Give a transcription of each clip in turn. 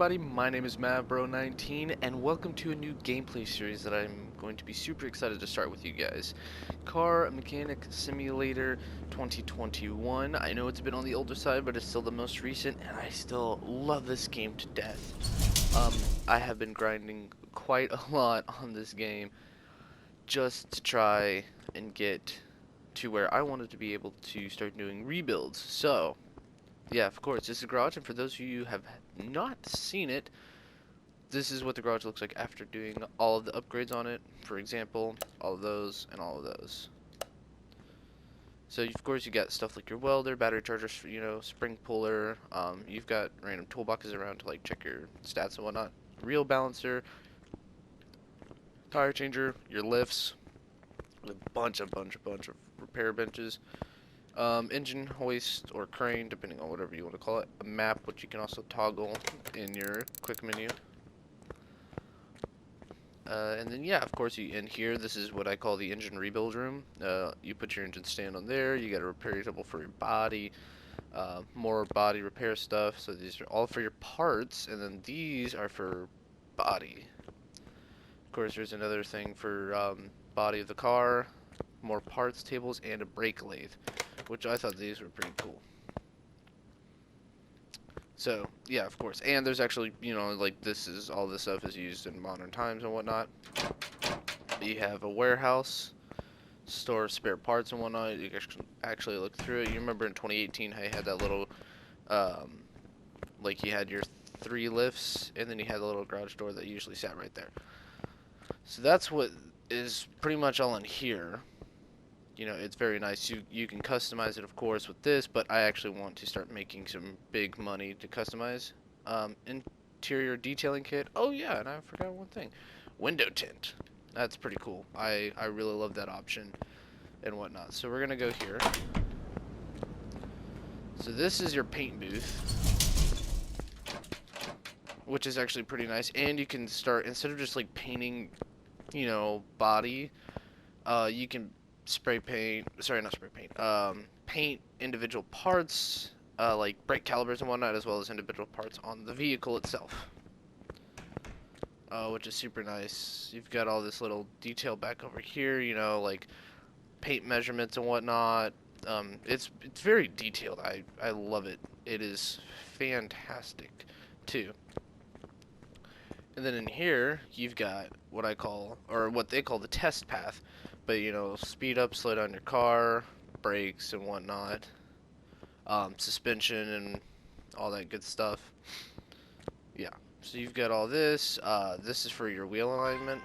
everybody, my name is Mavbro19 and welcome to a new gameplay series that I'm going to be super excited to start with you guys. Car Mechanic Simulator 2021. I know it's been on the older side, but it's still the most recent and I still love this game to death. I have been grinding quite a lot on this game just to try and get to where I wanted to be able to start doing rebuilds. So, yeah, of course, this is Garage, and for those of you who have not seen it, this is what the garage looks like after doing all of the upgrades on it. For example, all of those and all of those. So of course you got stuff like your welder, battery chargers, spring puller. You've got random toolboxes around to like check your stats and whatnot. Reel balancer, tire changer, your lifts, a bunch of repair benches. Engine hoist or crane, depending on whatever you want to call it. A map, which you can also toggle in your quick menu. And then yeah, of course, in here, this is what I call the engine rebuild room. You put your engine stand on there. You got a repair table for your body, more body repair stuff. So these are all for your parts, and then these are for body. Of course, there's another thing for body of the car, more parts tables, and a brake lathe, which I thought these were pretty cool. So, yeah, of course. And there's actually, like all this stuff is used in modern times and whatnot. You have a warehouse, store spare parts and whatnot. You can actually look through it. You remember in 2018 how you had that little, like you had your 3 lifts, and then you had the little garage door that usually sat right there. So that's what is pretty much all in here. It's very nice. You can customize it, of course, with this, but I actually want to start making some big money to customize. Interior detailing kit. Oh yeah, and I forgot one thing. Window tint. That's pretty cool. I really love that option and whatnot. So we're gonna go here. So this is your paint booth, which is actually pretty nice. And you can start, instead of just like painting, body, you can paint individual parts, like brake calipers and whatnot, as well as individual parts on the vehicle itself, which is super nice. You've got all this little detail back over here, like paint measurements and whatnot. It's very detailed. I love it. It is fantastic too. And then in here, you've got what they call the test path. But, speed up, slow down your car, brakes and whatnot, suspension and all that good stuff. Yeah, so you've got all this. This is for your wheel alignment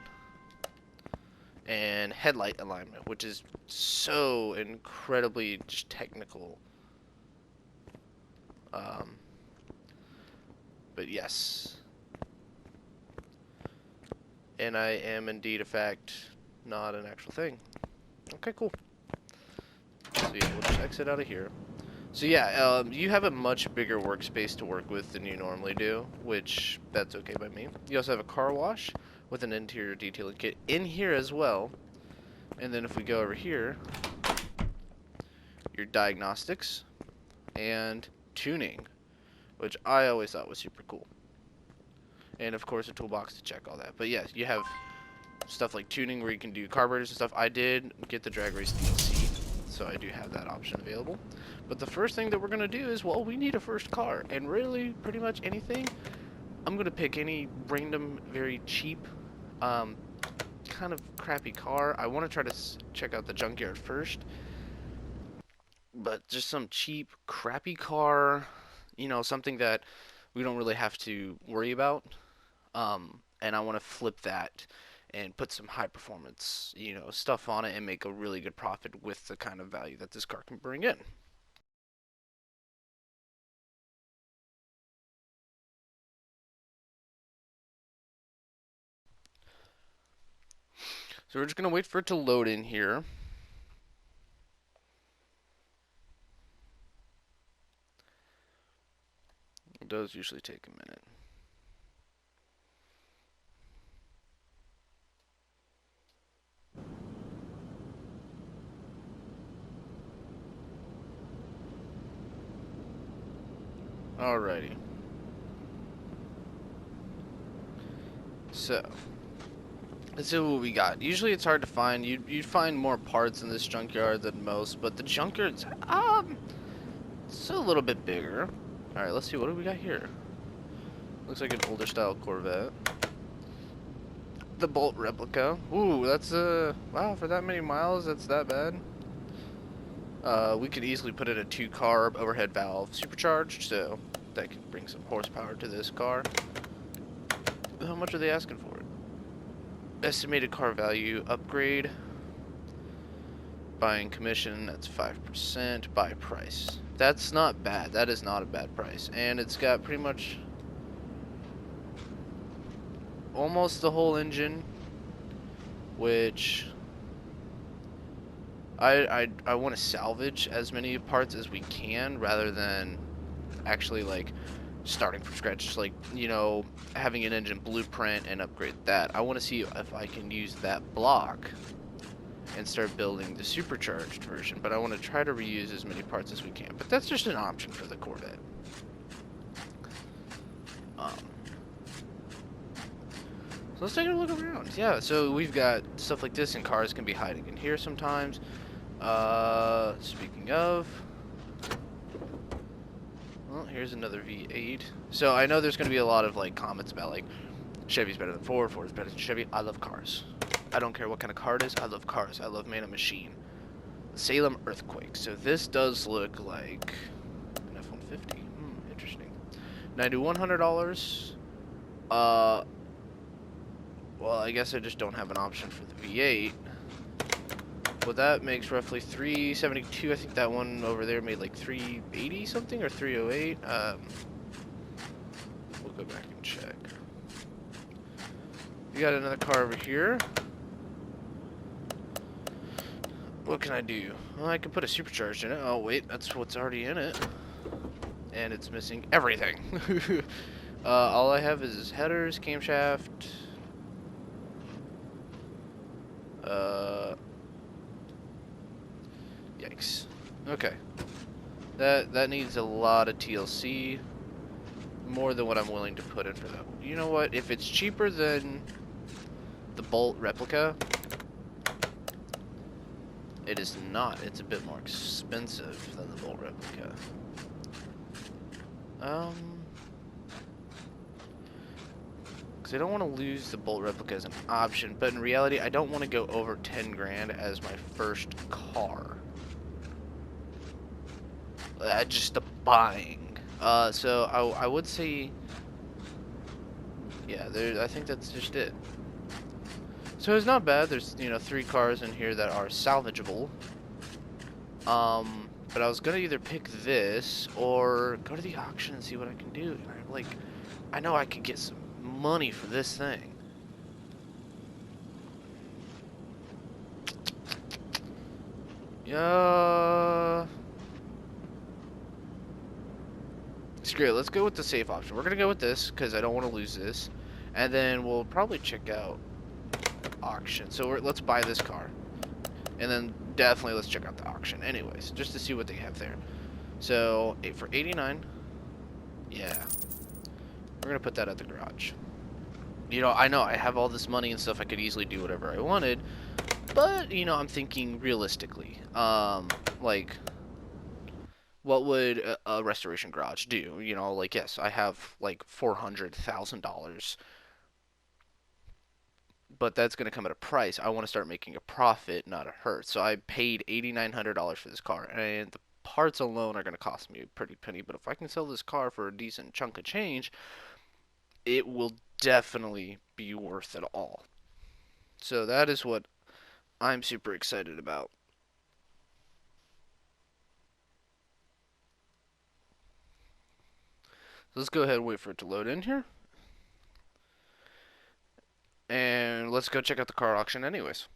and headlight alignment, which is so incredibly just technical. But yes. And I am indeed a fact, not an actual thing. Okay, cool. So yeah, we'll just exit out of here. So yeah, you have a much bigger workspace to work with than you normally do, which that's okay by me. You also have a car wash with an interior detailing kit in here as well. And then if we go over here, your diagnostics and tuning, which I always thought was super cool. And of course a toolbox to check all that. But yes, you have stuff like tuning where you can do carburetors and stuff. I did get the drag race DLC, so I do have that option available. But the first thing that we're going to do is, well, we need a first car. And really, pretty much anything. I'm going to pick any random, very cheap, kind of crappy car. I want to try to check out the junkyard first. But just some cheap, crappy car, something that we don't really have to worry about. And I want to flip that and put some high performance, stuff on it and make a really good profit with the kind of value that this car can bring in. So we're just going to wait for it to load in here. It does usually take a minute. Alrighty. So, let's see what we got. Usually it's hard to find. You'd find more parts in this junkyard than most, but the junkyard's, it's a little bit bigger. Alright, let's see. What do we got here? Looks like an older style Corvette. The Bolt replica. Ooh, that's, wow, for that many miles, that's that bad. We could easily put in a 2-carb overhead valve supercharged, so that could bring some horsepower to this car. How much are they asking for it? Estimated car value upgrade. Buying commission, that's 5%. Buy price. That's not bad. That is not a bad price. And it's got pretty much almost the whole engine, which I want to salvage as many parts as we can rather than actually like starting from scratch, just like, you know, having an engine blueprint and upgrade that. I want to see if I can use that block and start building the supercharged version, but I want to try to reuse as many parts as we can. But that's just an option for the Corvette. So let's take a look around. Yeah, so we've got stuff like this, and cars can be hiding in here sometimes. Speaking of, well, here's another V8. So I know there's going to be a lot of like comments about like Chevy's better than Ford, Ford is better than Chevy. I love cars. I don't care what kind of car it is. I love cars. I love Man of Machine. Salem earthquake. So this does look like an F-150. Interesting. $9,100. Well, I guess I just don't have an option for the V8. Well, that makes roughly 372. I think that one over there made like 380 something or 308. We'll go back and check. We got another car over here. What can I do? Well, I can put a supercharged in it. Oh, wait, that's what's already in it. And it's missing everything. All I have is headers, camshaft. Yikes. Okay. That needs a lot of TLC. More than what I'm willing to put in for that. You know what? If it's cheaper than the Bolt replica, it is not. It's a bit more expensive than the Bolt replica. Because I don't want to lose the Bolt replica as an option, but in reality, I don't want to go over 10 grand as my first car. Just the buying. So I would say, yeah, I think that's just it. So it's not bad. There's, you know, 3 cars in here that are salvageable. But I was gonna either pick this or go to the auction and see what I can do. And I know I could get some money for this thing. Yeah. Screw it. Let's go with the safe option. We're gonna go with this because I don't want to lose this, and then we'll probably check out auction. So let's buy this car, and then definitely let's check out the auction anyways, just to see what they have there. So for 89, yeah, we're gonna put that at the garage. You know I have all this money and stuff. I could easily do whatever I wanted, but you know, I'm thinking realistically. Like, what would a restoration garage do? You know, like, yes, I have like $400,000, but that's going to come at a price. I want to start making a profit, not a hurt. So I paid $8,900 for this car, and the parts alone are going to cost me a pretty penny. But if I can sell this car for a decent chunk of change, it will definitely be worth it all. So that is what I'm super excited about. So let's go ahead and wait for it to load in here. And let's go check out the car auction anyways.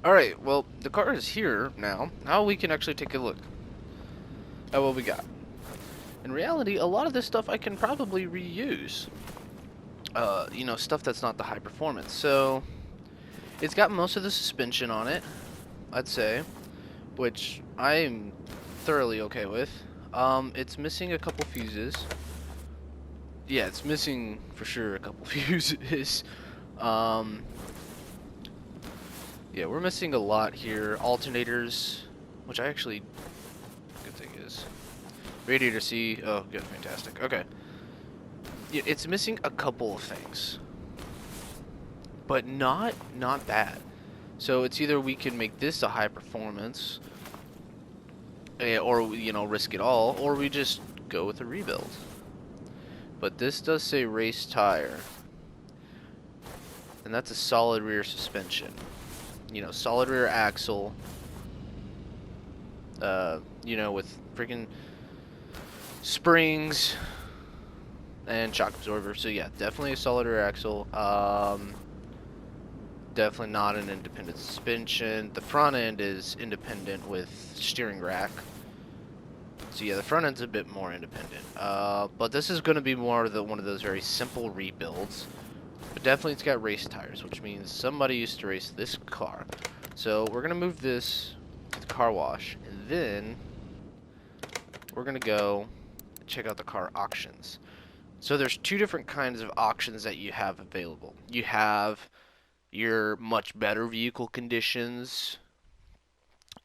Alright, well, the car is here now. Now we can actually take a look at what we got. in reality, a lot of this stuff I can probably reuse. You know, stuff that's not the high performance. So, it's got most of the suspension on it, I'd say, which I'm thoroughly okay with. It's missing a couple fuses. Yeah, it's missing for sure a couple fuses. Um, yeah, we're missing a lot here. Alternators, which I actually, good thing is, radiator C. Oh, good, fantastic. Okay, yeah, it's missing a couple of things, but not bad. So it's either we can make this a high performance, or you know, risk it all, or we just go with a rebuild. But this does say race tire, and that's a solid rear suspension. You know, solid rear axle. You know, with freaking springs and shock absorber. So yeah, definitely a solid rear axle. Definitely not an independent suspension. The front end is independent with steering rack. So yeah, the front end's a bit more independent. But this is going to be more of one of those very simple rebuilds. But definitely it's got race tires, which means somebody used to race this car. So we're going to move this to the car wash, and then we're going to go check out the car auctions. So there's two different kinds of auctions that you have available. You have your much better vehicle conditions,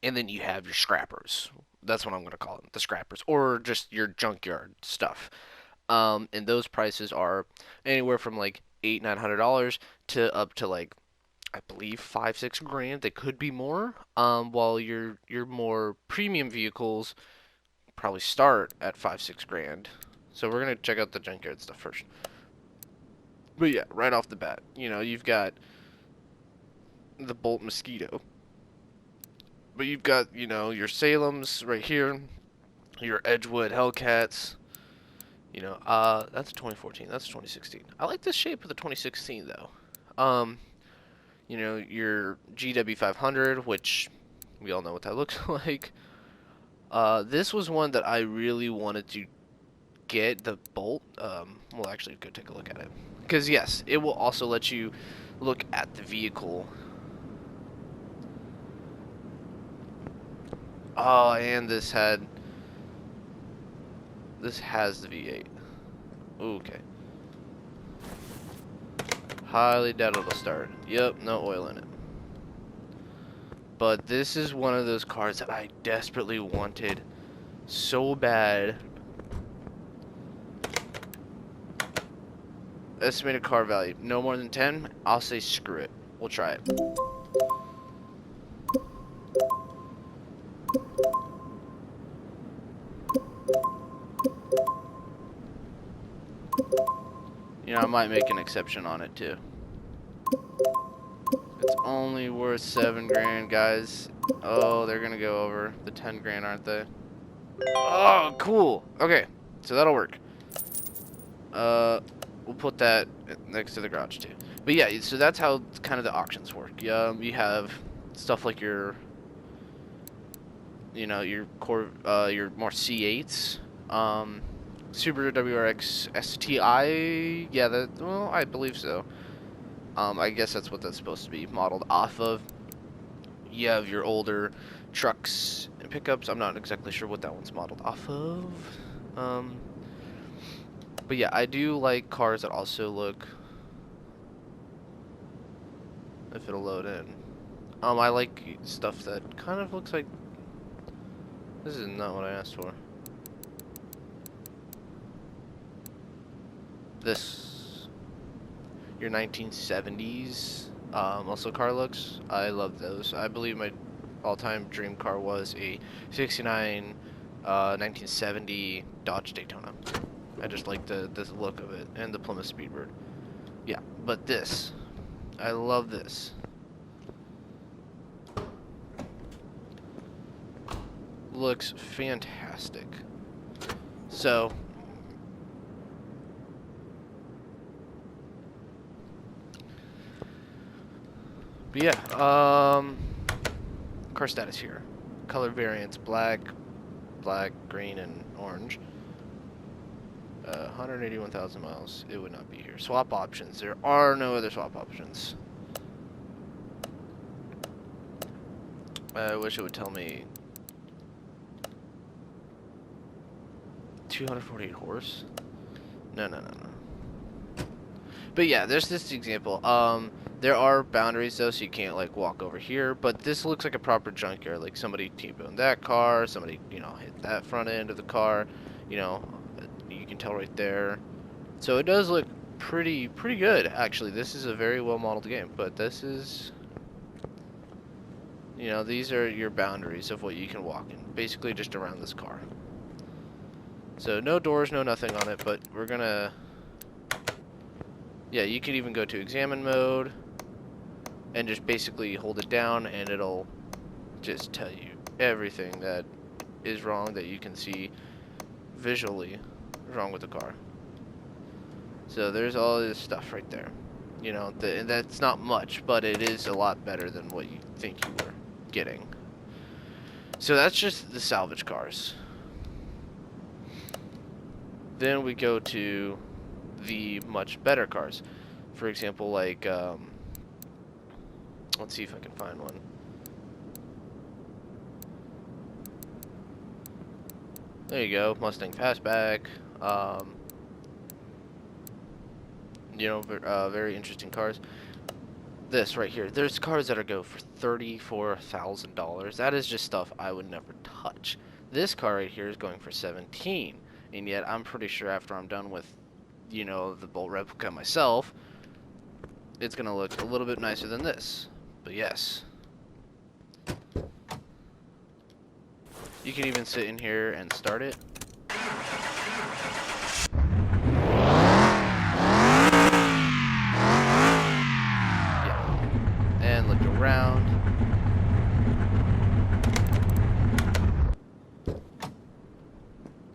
and then you have your scrappers. That's what I'm going to call them, the scrappers, or just your junkyard stuff. And those prices are anywhere from like $800-900 to up to like, I believe, 5-6 grand. They could be more. While your more premium vehicles probably start at 5-6 grand. So we're gonna check out the junkyard stuff first. But yeah, right off the bat, you know, you've got the Bolt Mosquito, but you've got, you know, your Salem's right here, your Edgewood Hellcats. You know, that's a 2014. That's a 2016. I like the shape of the 2016 though. You know, your GW 500, which we all know what that looks like. This was one that I really wanted to get, the Bolt. We'll actually go take a look at it, because yes, it will also let you look at the vehicle. Oh, and this has the V8. Okay. Highly doubt it'll start. Yep, no oil in it. But this is one of those cars that I desperately wanted so bad. Estimated car value, no more than 10. I'll say screw it. We'll try it. You know, I might make an exception on it too. It's only worth 7 grand, guys. Oh, they're gonna go over the 10 grand, aren't they? Oh, cool. Okay, so that'll work. We'll put that next to the garage too. But yeah, so that's how kind of the auctions work. You have stuff like your, you know, your your more C8s, Subaru WRX STI. Yeah, well, I believe so. I guess that's what that's supposed to be modeled off of. You have your older trucks and pickups. I'm not exactly sure what that one's modeled off of. But yeah, I do like cars that also look, if it'll load in. I like stuff that kind of looks like, this is not what I asked for. This, your 1970s muscle car looks. I love those. I believe my all-time dream car was a 69 1970 Dodge Daytona. I just like the look of it, and the Plymouth Speedbird. Yeah, but this, I love this. Looks fantastic. So, but yeah, car status here. Color variants: black, green, and orange. 181,000 miles. It would not be here. Swap options. There are no other swap options. I wish it would tell me 248 horse. No, no, no, no. But yeah, there's this example. There are boundaries though, so you can't like walk over here. But this looks like a proper junkyard. Like somebody T-boned that car. Somebody, you know, hit that front end of the car. You know, you can tell right there. So it does look pretty good actually. This is a very well modeled game. But this is, you know, these are your boundaries of what you can walk in. Basically just around this car. So no doors, no nothing on it, but we're gonna... Yeah, you could even go to examine mode and just basically hold it down and it'll just tell you everything that is wrong that you can see visually wrong with the car. So there's all this stuff right there. You know, that's not much, but it is a lot better than what you think you were getting. So that's just the salvage cars. Then we go to the much better cars. For example, like, let's see if I can find one. There you go, Mustang Fastback. You know, very interesting cars. This right here, there's cars that go for $34,000. That is just stuff I would never touch. This car right here is going for 17, and yet I'm pretty sure after I'm done with, you know, the Bolt replica myself, it's gonna look a little bit nicer than this. But yes, you can even sit in here and start it. Yeah, and look around.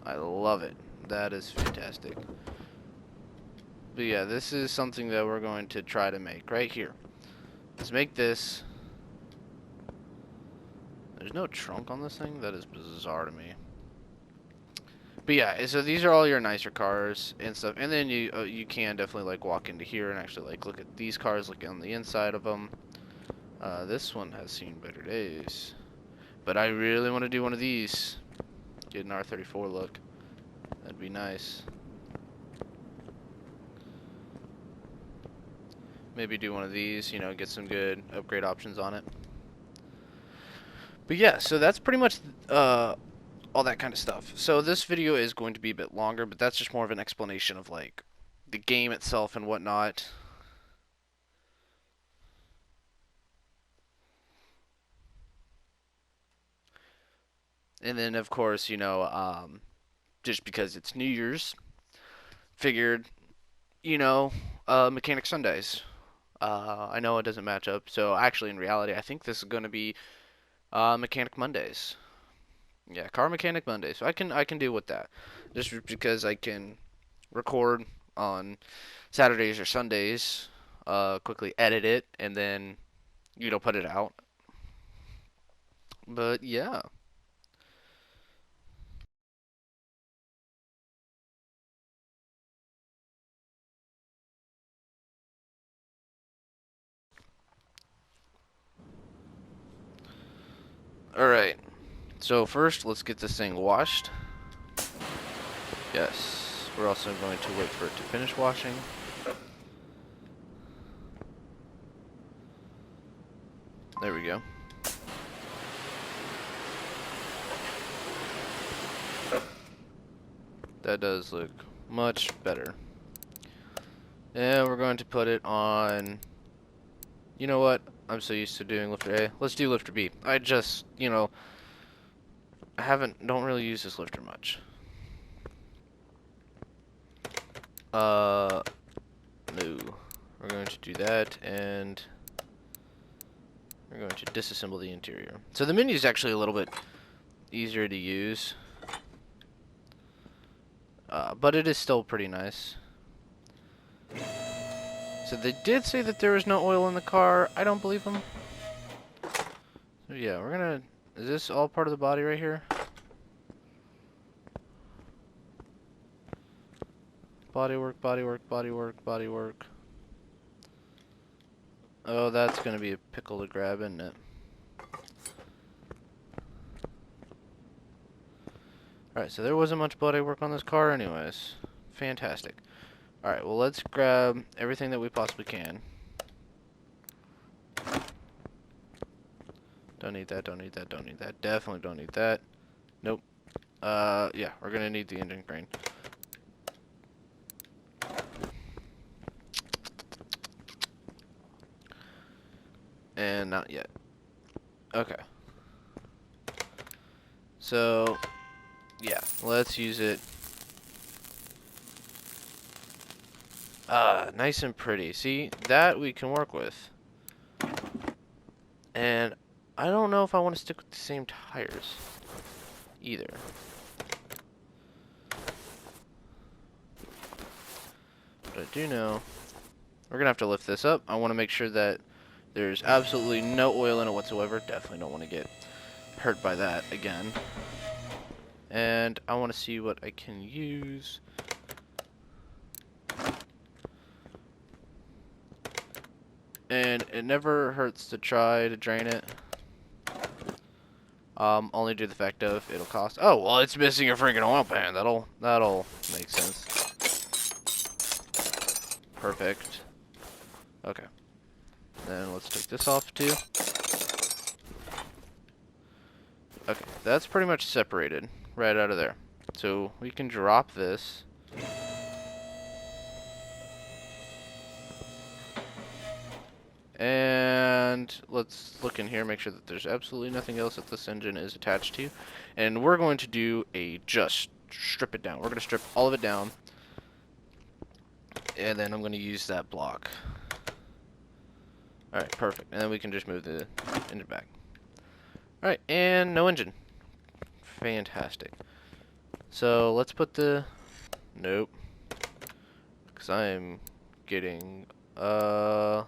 I love it. That is fantastic. But yeah, this is something that we're going to try to make right here. Let's make this. There's no trunk on this thing? That is bizarre to me. But yeah, so these are all your nicer cars and stuff. And then you can definitely like walk into here and actually like look at these cars, look on the inside of them. This one has seen better days. But I really want to do one of these. Get an R34 look. That'd be nice. Maybe do one of these, you know, get some good upgrade options on it. But yeah, so that's pretty much all that kind of stuff. So this video is going to be a bit longer, but that's just more of an explanation of like the game itself and whatnot. And then of course, you know, just because it's New Year's, figured, you know, Mechanic Sundays. I know it doesn't match up, so actually in reality, I think this is going to be Mechanic Mondays. Yeah, Car Mechanic Mondays. So I can deal with that, just because I can record on Saturdays or Sundays, quickly edit it, and then, you know, put it out. But yeah. Alright. So first, let's get this thing washed. Yes. We're also going to wait for it to finish washing. There we go. That does look much better. And we're going to put it on... You know what? I'm so used to doing lifter A. Let's do lifter B. I just, you know, don't really use this lifter much. No. We're going to do that, and we're going to disassemble the interior. So the menu is actually a little bit easier to use, but it is still pretty nice. So they did say that there was no oil in the car. I don't believe them. So yeah, we're gonna... Is this all part of the body right here? Bodywork, bodywork, bodywork, bodywork. Oh, that's gonna be a pickle to grab, isn't it? Alright, so there wasn't much bodywork on this car anyways. Fantastic. Alright, well let's grab everything that we possibly can. Don't need that, don't need that, don't need that. Definitely don't need that. Nope. Yeah, we're gonna need the engine crane. And not yet. Okay. So, yeah, let's use it. Nice and pretty. See, that we can work with. And I don't know if I want to stick with the same tires either. But I do know we're gonna have to lift this up. I want to make sure that there's absolutely no oil in it whatsoever. Definitely don't want to get hurt by that again. And I want to see what I can use. And it never hurts to try to drain it. Only due to the fact of it'll cost. Oh well, it's missing a freaking oil pan. That'll make sense. Perfect. Okay. Then let's take this off too. Okay, that's pretty much separated right out of there. So we can drop this. And let's look in here, make sure that there's absolutely nothing else that this engine is attached to. And we're going to do a just strip it down. We're going to strip all of it down. And then I'm going to use that block. Alright, perfect. And then we can just move the engine back. Alright, and no engine. Fantastic. So let's put the... Nope. Because I'm getting... We're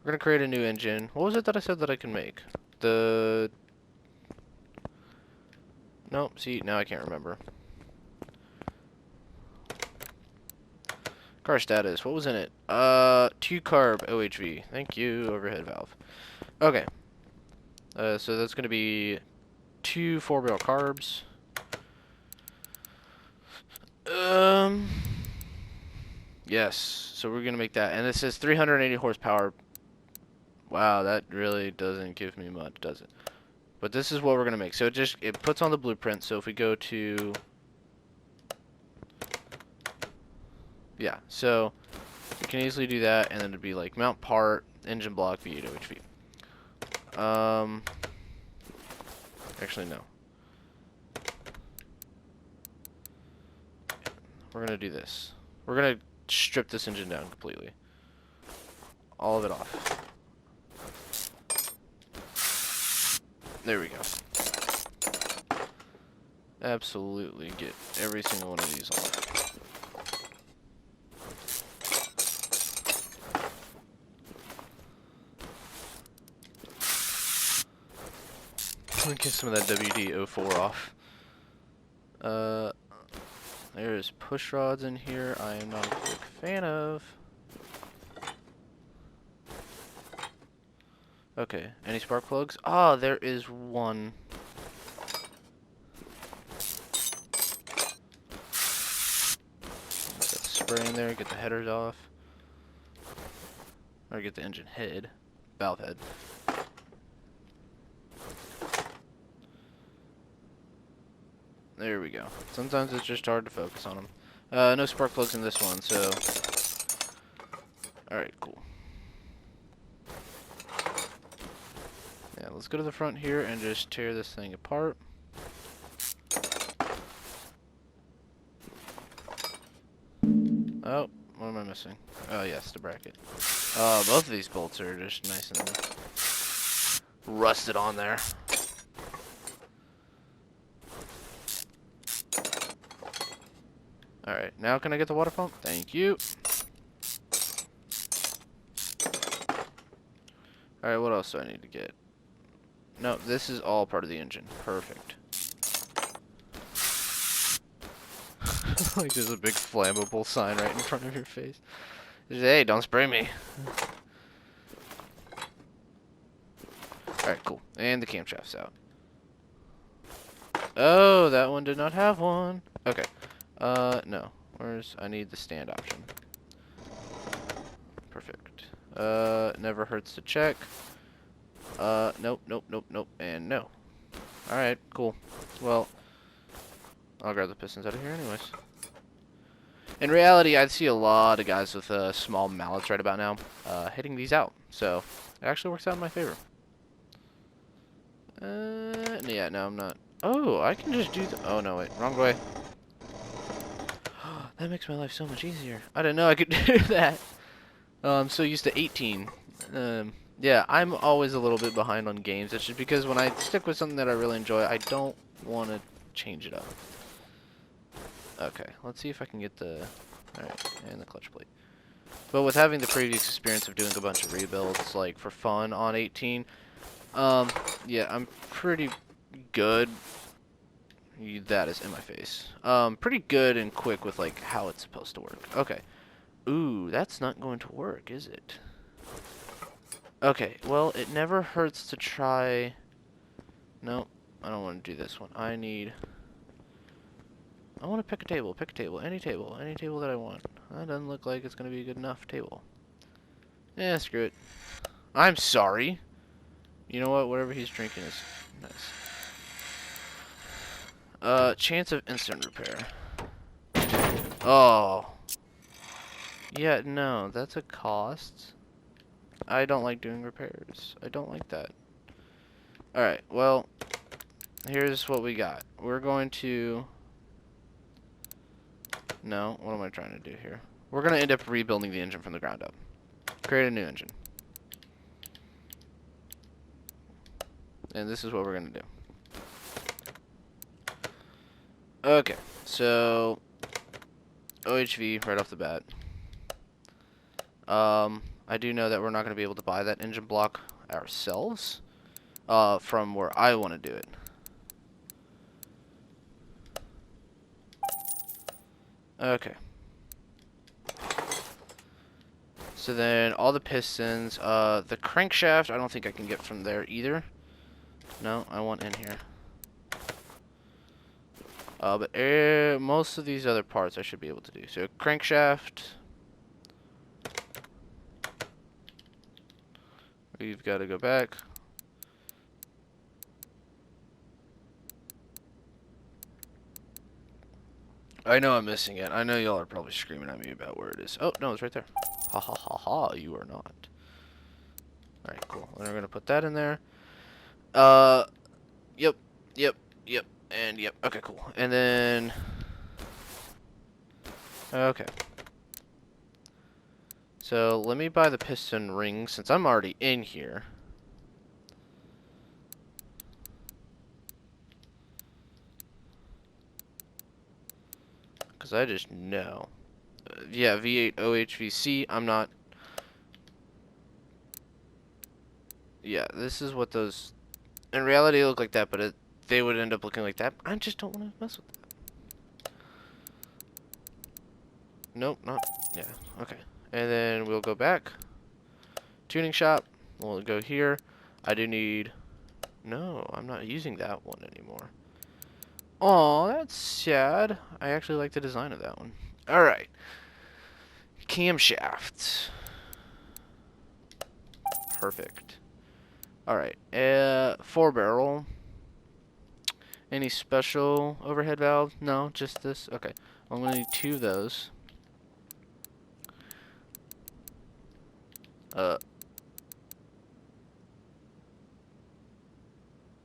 going to create a new engine. What was it that I said that I can make? The... Nope, see, now I can't remember. Car status, what was in it? 2-carb OHV. Thank you, overhead valve. Okay. So that's going to be 2 4-barrel carbs. Yes, so we're going to make that. And it says 380 horsepower. Wow, that really doesn't give me much, does it? But this is what we're going to make. So it puts on the blueprint. So if we go to... Yeah, so we can easily do that, and then it'd be like mount part, engine block, V8 OHV. Actually, no. We're going to do this. We're going to strip this engine down completely. All of it off. There we go. Absolutely get every single one of these off. Get some of that WD-04 off. There's push rods in here I am not a big fan of. Okay, any spark plugs? Ah, there is one. Get that spray in there, get the headers off. Or get the engine head, valve head. There we go. Sometimes it's just hard to focus on them. No spark plugs in this one, so... Alright, cool. Yeah, let's go to the front here and just tear this thing apart. Oh, what am I missing? Oh, yes, the bracket. Both of these bolts are just nice and rusted on there. Alright, now can I get the water pump? Thank you. Alright, what else do I need to get? No, this is all part of the engine. Perfect. Like there's a big flammable sign right in front of your face. Hey, don't spray me. Alright, cool. And the camshaft's out. Oh, that one did not have one. Okay. No. I need the stand option. Perfect. Never hurts to check. Nope, nope, nope, nope, and no. Alright, cool. Well, I'll grab the pistons out of here anyways. In reality, I'd see a lot of guys with small mallets right about now hitting these out. So, it actually works out in my favor. Yeah, no, I'm not. Oh, I can just do the... Oh, no, wait. Wrong way. That makes my life so much easier. I didn't know I could do that. I'm so used to 18. Yeah, I'm always a little bit behind on games. It's just because when I stick with something that I really enjoy, I don't want to change it up. Okay, let's see if I can get the... Alright, and the clutch plate. But with having the previous experience of doing a bunch of rebuilds, like, for fun on 18, yeah, I'm pretty good. That is in my face. Pretty good and quick with, like, how it's supposed to work. Okay. Ooh, that's not going to work, is it? Okay, well, it never hurts to try... No, I don't want to do this one. I want to pick a table, any table that I want. That doesn't look like it's going to be a good enough table. Yeah, screw it. I'm sorry. You know what, whatever he's drinking is nice. Chance of instant repair. Oh. Yeah, no, that's a cost. I don't like doing repairs. I don't like that. Alright, well, here's what we got. We're going to... No, what am I trying to do here? We're going to end up rebuilding the engine from the ground up. Create a new engine. And this is what we're going to do. Okay, so... OHV right off the bat. I do know that we're not going to be able to buy that engine block ourselves. From where I want to do it. Okay. So then all the pistons, the crankshaft, I don't think I can get from there either. No, I want in here. But most of these other parts I should be able to do. So crankshaft. We've got to go back. I know I'm missing it. I know y'all are probably screaming at me about where it is. Oh, no, it's right there. Ha ha ha ha, you are not. Alright, cool. Then we're going to put that in there. Yep, yep, yep, and yep. Okay, cool. And then... Okay. So, let me buy the piston ring since I'm already in here. Because I just know. Yeah, V8 OHVC, I'm not... Yeah, this is what those... In reality, they look like that, but they would end up looking like that. I just don't want to mess with that. Nope, not... Yeah, okay. And then we'll go back. Tuning shop. We'll go here. I do need... No, I'm not using that one anymore. Aw, that's sad. I actually like the design of that one. Alright. Camshafts. Perfect. Alright. 4-barrel. Any special overhead valve? No, just this. Okay. I'm going to need 2 of those.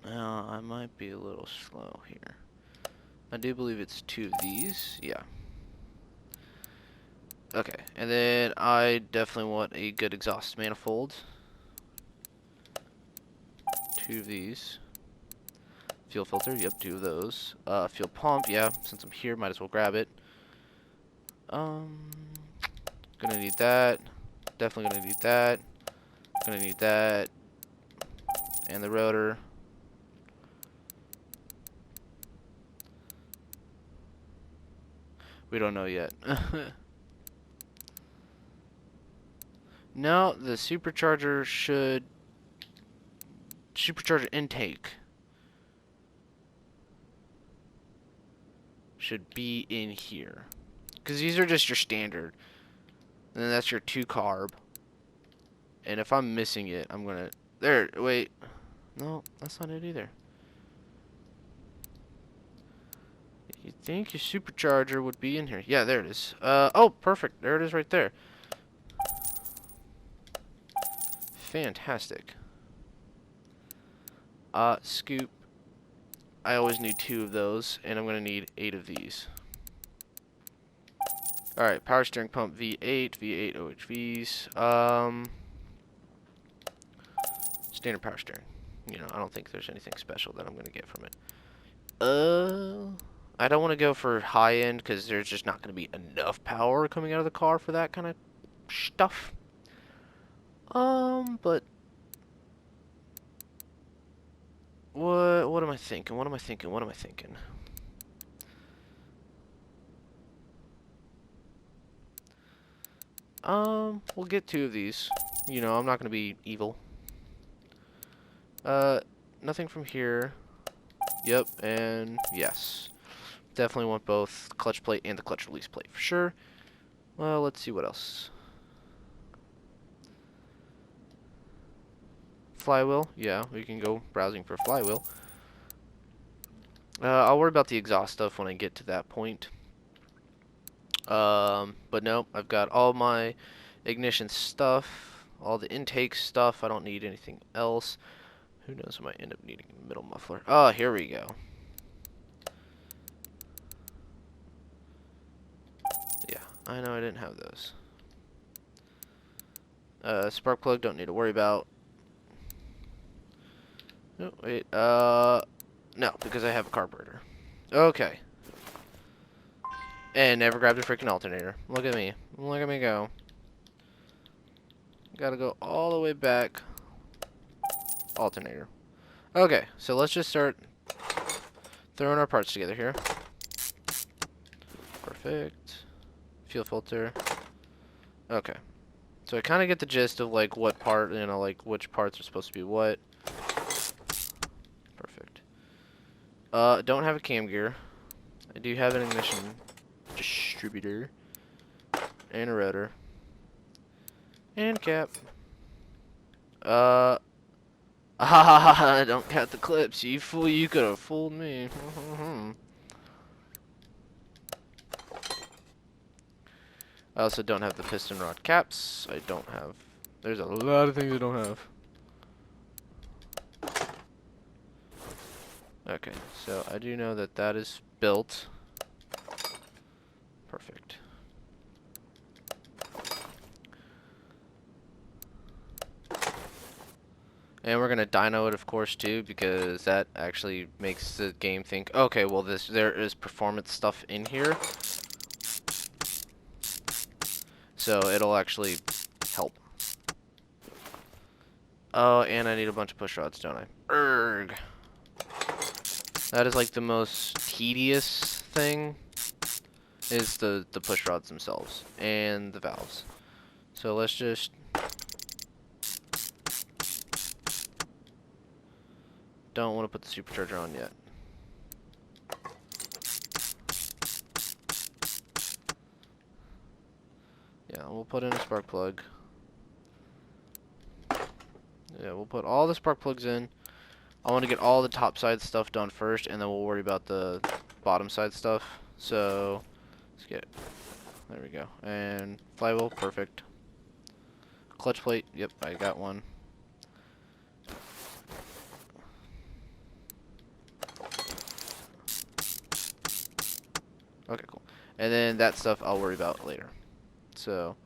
I might be a little slow here. I do believe it's 2 of these. Yeah. Okay, and then I definitely want a good exhaust manifold. 2 of these. Fuel filter, yep, 2 of those. Fuel pump, yeah, since I'm here, might as well grab it. Gonna need that. Definitely gonna need that. Gonna need that. And the rotor. We don't know yet. No, the supercharger supercharger intake should be in here. Because these are just your standard. And then that's your 2 carb. And if I'm missing it, I'm gonna... There, wait. No, that's not it either. You'd think your supercharger would be in here. Yeah, there it is. Oh, perfect. There it is right there. Fantastic. Scoop. I always need 2 of those, and I'm gonna need 8 of these. Alright, power steering pump V8, V8 OHVs. Standard power steering. You know, I don't think there's anything special that I'm gonna get from it. I don't want to go for high end because there's just not going to be enough power coming out of the car for that kind of stuff. But what am I thinking? What am I thinking? What am I thinking? We'll get 2 of these. You know, I'm not going to be evil. Nothing from here. Yep, and yes. Definitely want both clutch plate and the clutch release plate for sure. Well, let's see what else. Flywheel, yeah, we can go browsing for flywheel. I'll worry about the exhaust stuff when I get to that point. But no, I've got all my ignition stuff, all the intake stuff. I don't need anything else. Who knows, I might end up needing a middle muffler. Oh, here we go. Yeah, I know I didn't have those. Spark plug, don't need to worry about. No, wait, no, because I have a carburetor. Okay. And never grabbed a freaking alternator. Look at me. Look at me go. Gotta go all the way back. Alternator. Okay, so let's just start throwing our parts together here. Perfect. Fuel filter. Okay. So I kind of get the gist of, like, what part, you know, like, which parts are supposed to be what. Perfect. Don't have a cam gear. I do have an ignition distributor. And a rotor. And cap. I don't count the clips. You fool, you could have fooled me. I also don't have the piston rod caps. I don't have... There's a lot of things I don't have. Okay, so I do know that that is built. Perfect. And we're gonna dyno it, of course, too, because that actually makes the game think, okay, well, there is performance stuff in here, so it'll actually help. Oh, and I need a bunch of push rods, don't I? Erg. That is like the most tedious thing, is the push rods themselves and the valves. So let's just... Don't want to put the supercharger on yet. Yeah, we'll put in a spark plug. Yeah, we'll put all the spark plugs in. I want to get all the top side stuff done first, and then we'll worry about the bottom side stuff. So, let's get... There we go. And flywheel, perfect. Clutch plate, yep, I got one. Okay, cool. And then that stuff I'll worry about later. So,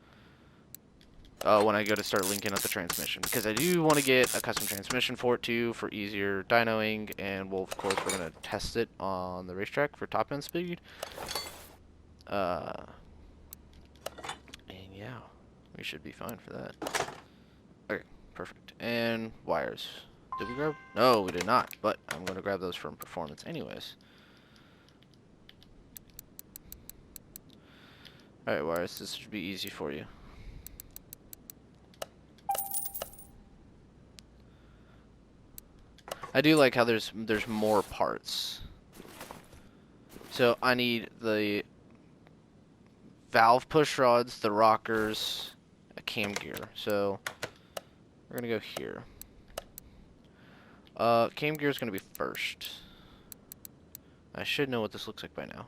when I go to start linking up the transmission. Because I do want to get a custom transmission for it too, for easier dynoing. And we'll, of course, we're going to test it on the racetrack for top end speed. And yeah, we should be fine for that. Okay, perfect. And wires. Did we grab? No, we did not. But I'm going to grab those from performance anyways. Alright, Wires, this should be easy for you. I do like how there's more parts. So I need the valve push rods, the rockers, a cam gear. So we're gonna go here. Cam gear is gonna be first. I should know what this looks like by now.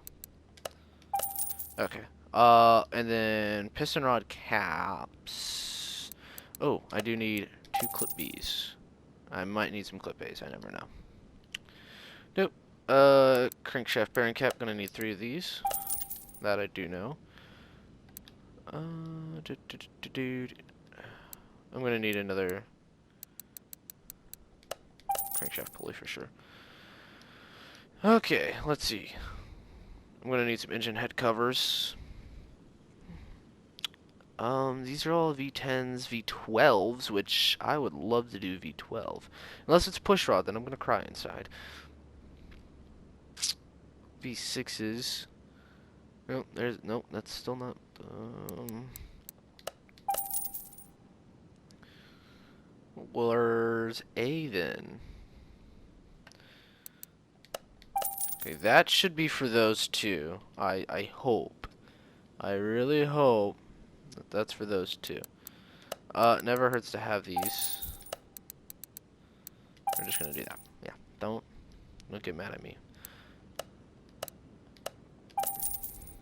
Okay. And then piston rod caps. Oh, I do need 2 clip Bs. I might need some clip As, I never know. Nope. Crankshaft bearing cap, gonna need 3 of these. That I do know. I'm gonna need another crankshaft pulley for sure. Okay, let's see. I'm gonna need some engine head covers. These are all V10s, V12s, which I would love to do V12. Unless it's push rod, then I'm gonna cry inside. V6s. No, nope, that's still not, where's A then? Okay, that should be for those two. I hope. I really hope that that's for those two. It never hurts to have these. We're just gonna do that. Yeah, don't get mad at me.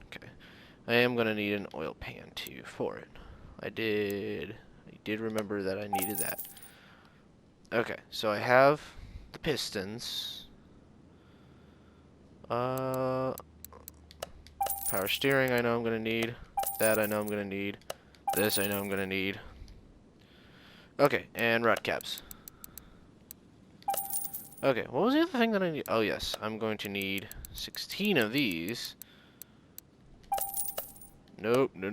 Okay. I am gonna need an oil pan too for it. I did remember that I needed that. Okay, so I have the pistons. Power steering I know I'm gonna need. That I know I'm gonna need. This I know I'm gonna need. Okay, and rod caps. Okay, what was the other thing that I need? Oh yes, I'm going to need 16 of these. Nope, no.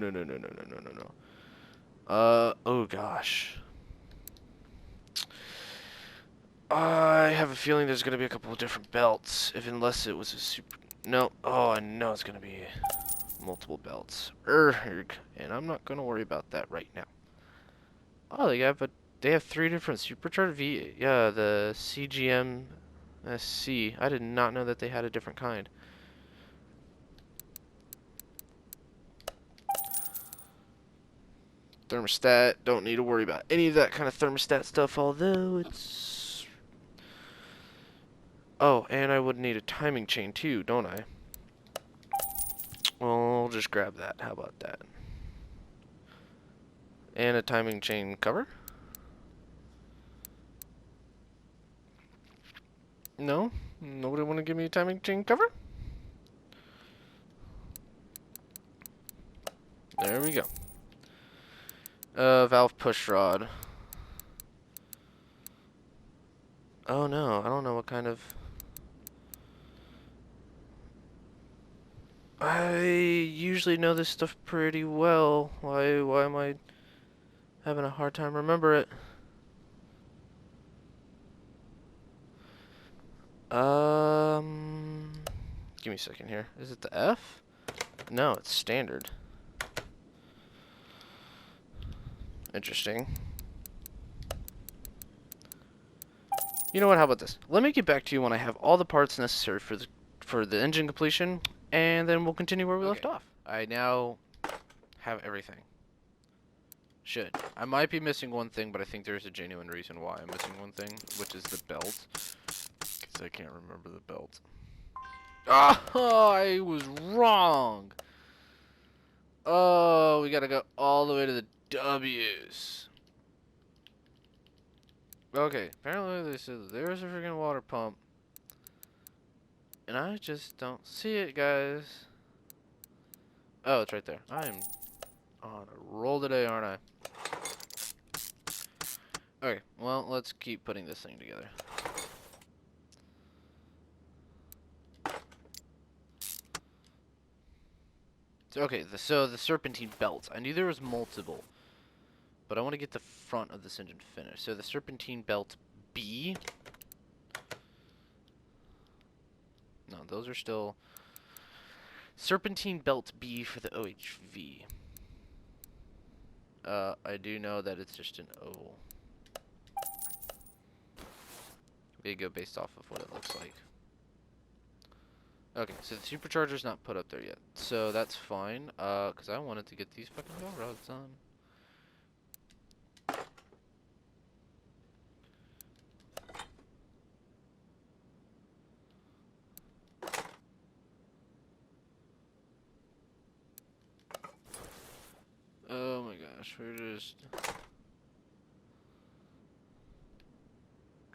Oh gosh. I have a feeling there's gonna be a couple of different belts, unless it was a super... No, oh, I know it's gonna be multiple belts. Erg, and I'm not gonna worry about that right now. Oh, they have 3 different supercharged yeah, the CGM SC. I did not know that they had a different kind. Thermostat, don't need to worry about any of that kind of thermostat stuff, although it's... Oh, and I would need a timing chain too, don't I? Well, I'll just grab that. How about that? And a timing chain cover? No? Nobody want to give me a timing chain cover? There we go. Valve push rod. Oh no, I don't know what kind of... I usually know this stuff pretty well. Why am I having a hard time remember it? Give me a second here. Is it the F? No, it's standard. Interesting. You know what? How about this? Let me get back to you when I have all the parts necessary for the engine completion, and then we'll continue where we left off. I now have everything. Should. I might be missing one thing, but I think there's a genuine reason why I'm missing one thing, which is the belt. Because I can't remember the belt. Oh, I was wrong. Oh, we gotta go all the way to the W's. Okay, apparently they said there's a freaking water pump. And I just don't see it, guys. Oh, it's right there. I'm on a roll today, aren't I? Okay, well, let's keep putting this thing together. So, okay, so the serpentine belts. I knew there was multiple, but I want to get the front of this engine finished. So the serpentine belt B. No, those are still Serpentine belt B for the OHV. I do know that it's just an oval. We go based off of what it looks like. Okay, so the supercharger's not put up there yet, so that's fine. Cause I wanted to get these fucking valve rods on. Oh my gosh, we're just...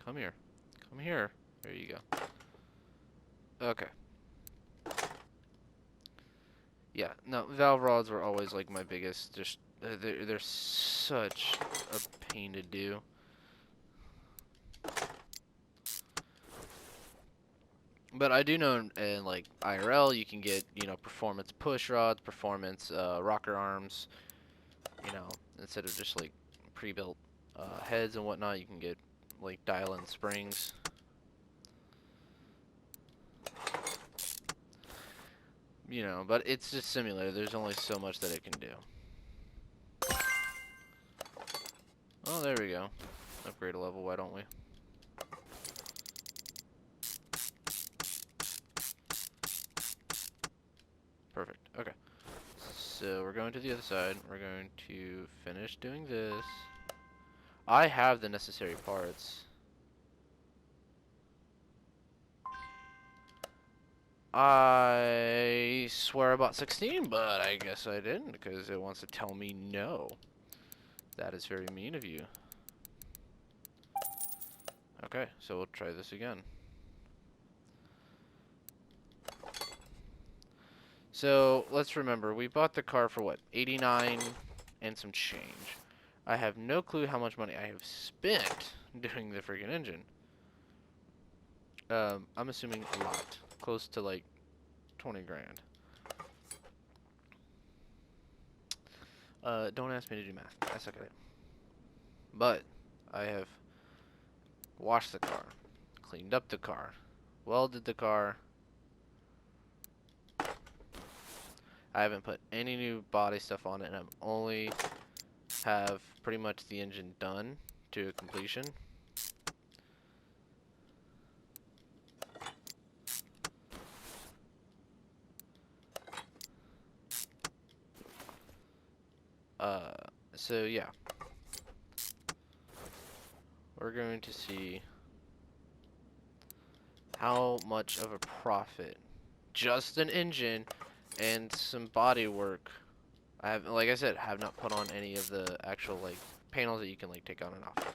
Come here. Come here. There you go. Okay. Yeah, no, valve rods were always like my biggest, just, they're such a pain to do. But I do know in like IRL you can get, you know, performance push rods, performance rocker arms, you know, instead of just like pre-built heads and whatnot, you can get like dial-in springs. You know, but it's just simulator. There's only so much that it can do. Oh, there we go. Upgrade a level, why don't we? Perfect. Okay. So we're going to the other side. We're going to finish doing this. I have the necessary parts. I swear I bought 16, but I guess I didn't because it wants to tell me no. That is very mean of you. Okay, so we'll try this again. So let's remember, we bought the car for what, 89 and some change. I have no clue how much money I have spent doing the freaking engine. I'm assuming a lot, close to like 20 grand. Don't ask me to do math. I suck at it. But I have washed the car, cleaned up the car, welded the car. I haven't put any new body stuff on it, and I'm only have pretty much the engine done to completion. So yeah, we're going to see how much of a profit just an engine and some body work. I have, like I said, have not put on any of the actual like panels that you can like take on and off.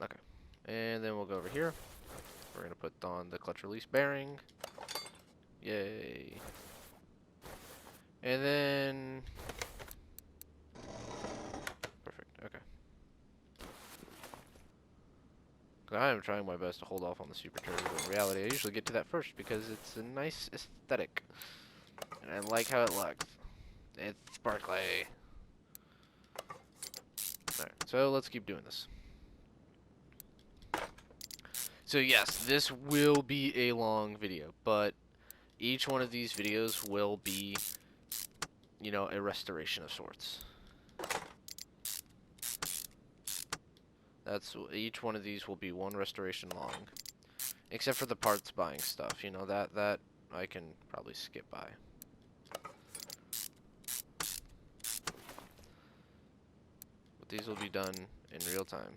Okay, and then we'll go over here. We're gonna put on the clutch release bearing. Yay. And then perfect. Okay. I am trying my best to hold off on the supercharger, but in reality, I usually get to that first because it's a nice aesthetic, and I like how it looks. It's sparkly. Alright, so let's keep doing this. So yes, this will be a long video, but each one of these videos will be, you know, a restoration of sorts. That's, each one of these will be one restoration long. Except for the parts buying stuff, you know, that I can probably skip by. But these will be done in real time.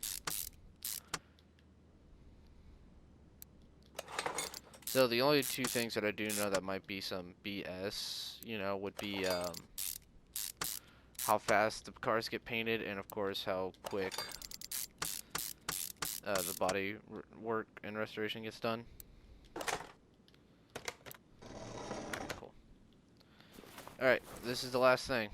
So the only two things that I do know that might be some BS, you know, would be how fast the cars get painted, and of course how quick the body work and restoration gets done. Cool. Alright, this is the last thing.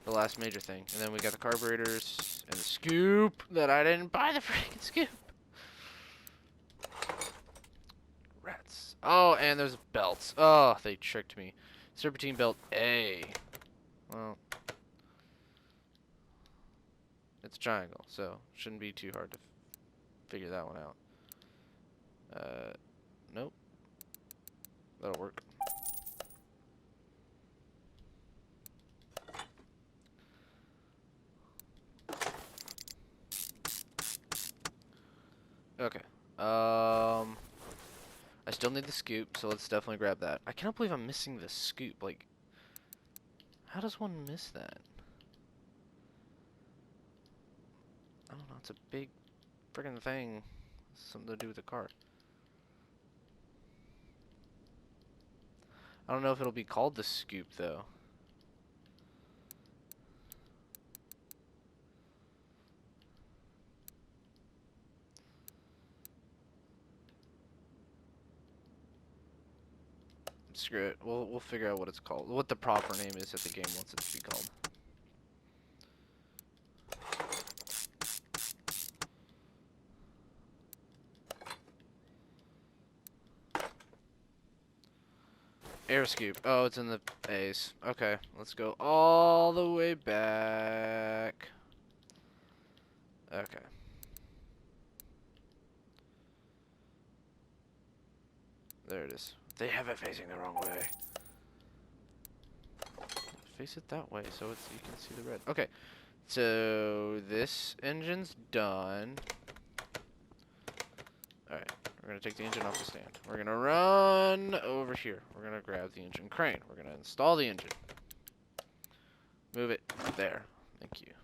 The last major thing. And then we got the carburetors and the scoop that I didn't buy the freaking scoop. Rats. Oh, and there's belts. Oh, they tricked me. Serpentine belt A. Well, it's a triangle, so shouldn't be too hard to figure that one out. Nope. That'll work. Okay. I still need the scoop, so let's definitely grab that. I cannot believe I'm missing the scoop. Like, how does one miss that? I don't know. It's a big friggin' thing. Something to do with the car. I don't know if it'll be called the scoop, though. Screw it. We'll figure out what it's called. What the proper name is that the game wants it to be called. Air scoop. Oh, it's in the A's. Okay, let's go all the way back. Okay. There it is. They have it facing the wrong way. Face it that way so it's you can see the red. Okay. So this engine's done. Alright, we're gonna take the engine off the stand. We're gonna run over here. We're gonna grab the engine crane. We're gonna install the engine. Move it. There. Thank you.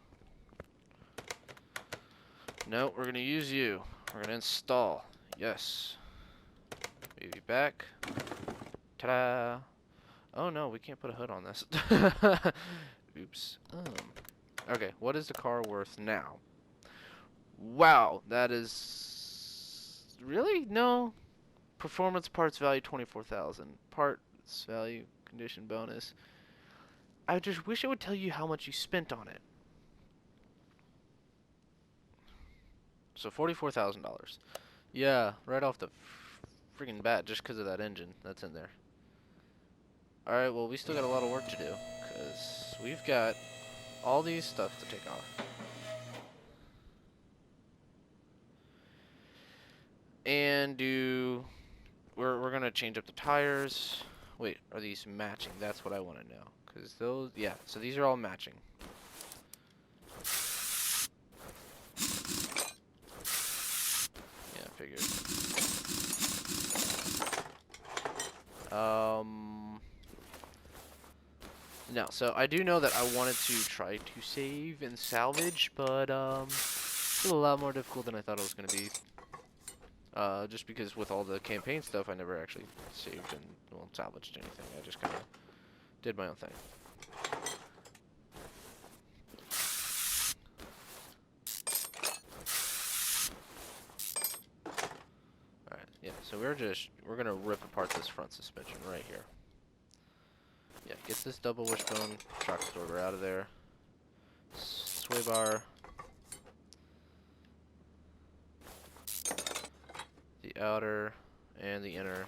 No, we're gonna use you. We're gonna install. Yes. Maybe back. Ta-da! Oh no, we can't put a hood on this. Oops. Okay, what is the car worth now? Wow, that is... Really? No. Performance parts value 24,000. Parts value condition bonus. I just wish it would tell you how much you spent on it. So $44,000. Yeah, right off the freaking bat, just because of that engine that's in there. Alright, well, we still got a lot of work to do, because we've got all these stuff to take off. And we're gonna change up the tires. Wait, are these matching? That's what I want to know. Because those, yeah, so these are all matching. Yeah, I figured. No, so I do know that I wanted to try to save and salvage, but, it's a lot more difficult than I thought it was going to be. Just because with all the campaign stuff, I never actually saved and, well, salvaged anything. I just kind of did my own thing. Alright, yeah, so we're going to rip apart this front suspension right here. Yeah, get this double wishbone shock absorber out of there. Sway bar. The outer and the inner.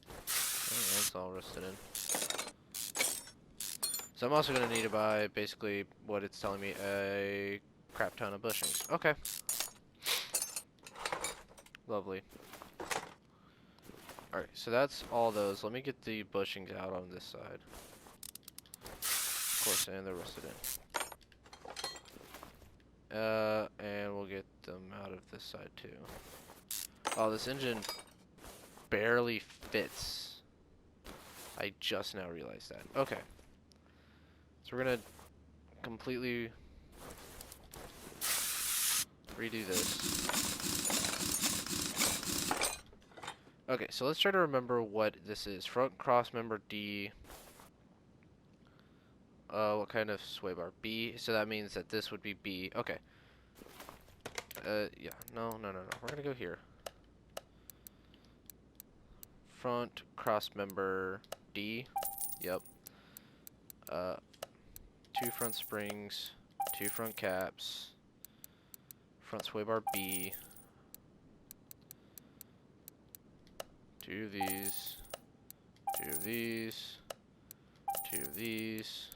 Oh, that's all rusted in. So I'm also going to need to buy, basically, what it's telling me, a crap ton of bushings. Okay. Lovely. Alright, so that's all those. Let me get the bushings out on this side. Of course, and they're rusted in. And we'll get them out of this side too. Oh, this engine barely fits. I just now realized that. Okay. So we're gonna completely redo this. Okay, so let's try to remember what this is. Front cross member D. What kind of sway bar? B. So that means that this would be B. Okay. Yeah. No. We're gonna go here. Front cross member D. Yep. 2 front springs, 2 front caps, front sway bar B, 2 of these, 2 of these, 2 of these.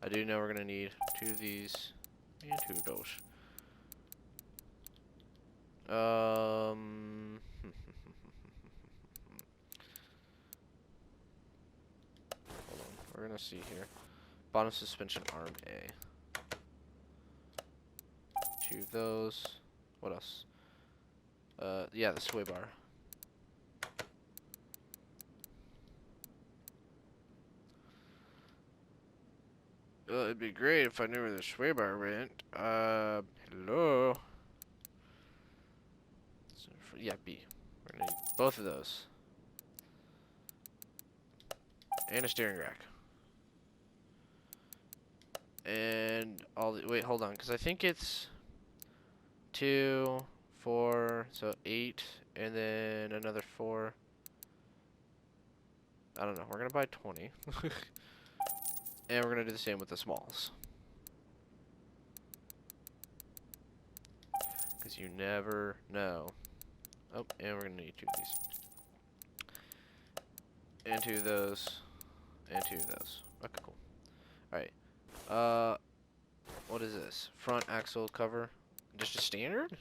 I do know we're gonna need 2 of these and 2 of those. Um, hold on. We're gonna see here. Bottom suspension arm A. 2 of those. What else? Yeah, the sway bar. Well, it'd be great if I knew where the sway bar went. Hello? So yeah, B. We're gonna need both of those. And a steering rack. And all the, wait, hold on, because I think it's 2, 4, so 8, and then another 4. I don't know, we're gonna buy 20. And we're gonna do the same with the smalls. Because you never know. Oh, and we're gonna need 2 of these. And 2 of those. And 2 of those. Okay, cool. Alright. What is this? Front axle cover. Just a standard?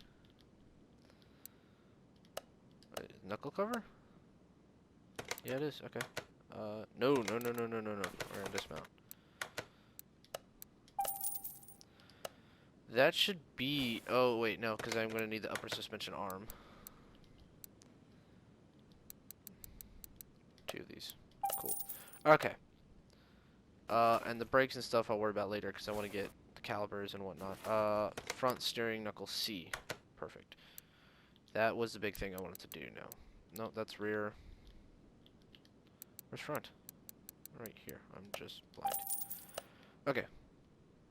Knuckle cover? Yeah, it is. Okay. No. We're gonna dismount. That should be... Oh, wait, no, because I'm gonna need the upper suspension arm. 2 of these. Cool. Okay. And the brakes and stuff I'll worry about later, because I want to get the calipers and whatnot. Front steering knuckle C. Perfect. That was the big thing I wanted to do now. No, that's rear. Where's front? Right here. I'm just blind. Okay.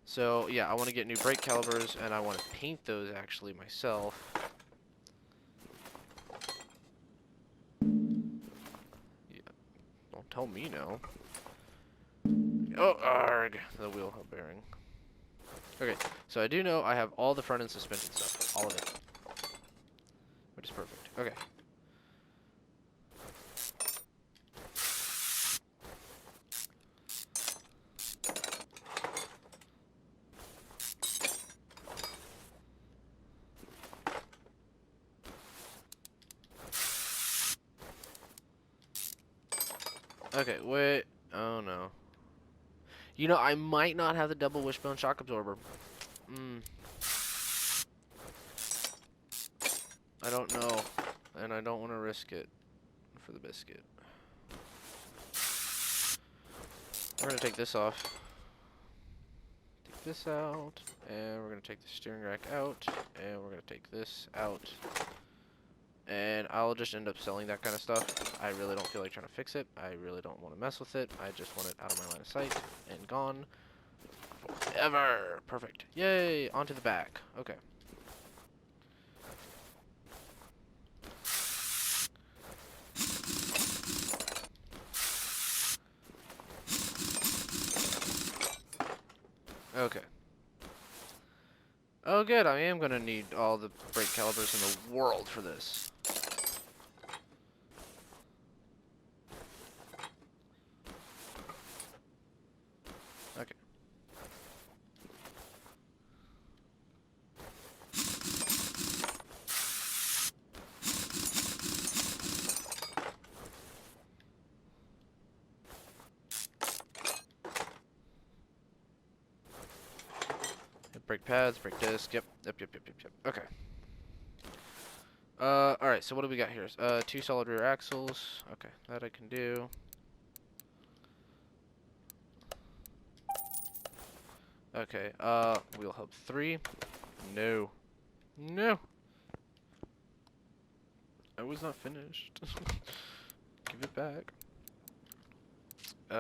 So, yeah, I want to get new brake calipers, and I want to paint those, actually, myself. Yeah. Don't tell me no. Oh, arg! The wheel hub bearing. Okay, so I do know I have all the front end suspension stuff. All of it. Which is perfect. Okay. Okay, wait. Oh, no. You know, I might not have the double wishbone shock absorber. I don't know. And I don't want to risk it for the biscuit. We're going to take this off. Take this out. And we're going to take the steering rack out. And we're going to take this out. And I'll just end up selling that kind of stuff. I really don't feel like trying to fix it. I really don't want to mess with it. I just want it out of my line of sight and gone forever. Perfect. Yay! Onto the back. Okay. Okay. Oh good, I am gonna need all the brake calipers in the world for this. Okay. Brake pads, brake disc, yep. Okay. Alright, so what do we got here? 2 solid rear axles. Okay, that I can do. Okay, wheel hub 3. No. No! I was not finished. Give it back. 2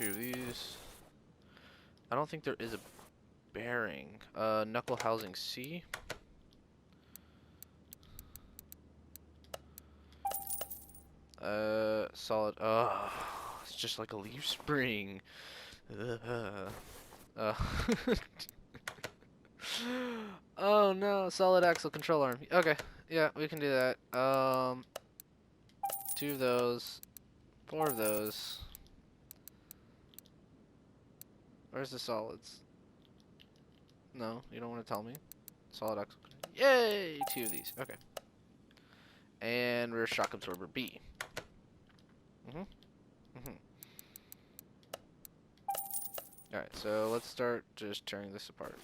of these. I don't think there is a bearing. Knuckle housing C. Solid. It's just like a leaf spring. Uh, oh no, solid axle control arm. Okay, yeah, we can do that. 2 of those, 4 of those. Where's the solids? No, you don't want to tell me. Solid axle. Yay! 2 of these. Okay. And rear shock absorber B. Alright, so let's start just tearing this apart.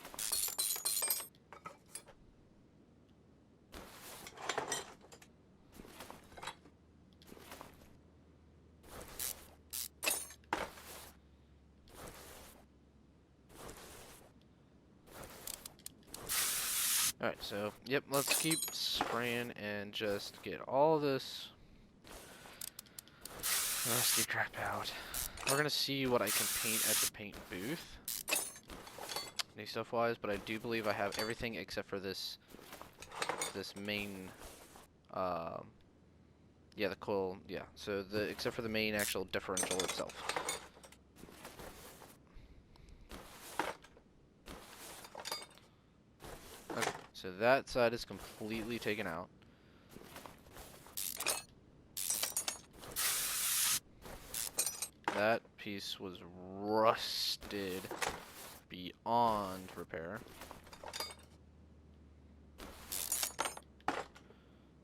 Alright, so, yep, let's keep spraying and just get all this rusty crap out. We're gonna see what I can paint at the paint booth, new stuff-wise, but I do believe I have everything except for this main, yeah, the coil, yeah, so except for the main actual differential itself. Okay, so that side is completely taken out. That piece was rusted beyond repair.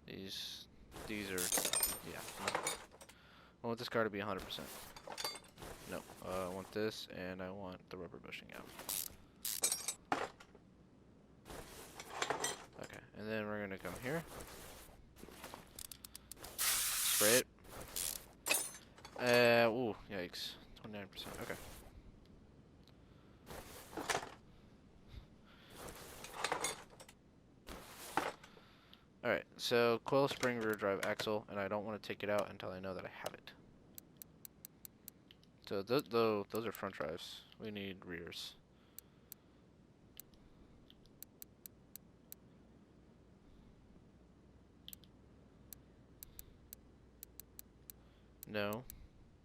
These are, yeah. I want this car to be 100%. No, I want this, and I want the rubber bushing out. Okay, and then we're gonna come here, spray it. Ooh, yikes, 29%. Okay. Alright, so coil spring rear drive axle, and I don't want to take it out until I know that I have it. So those are front drives. We need rears. No,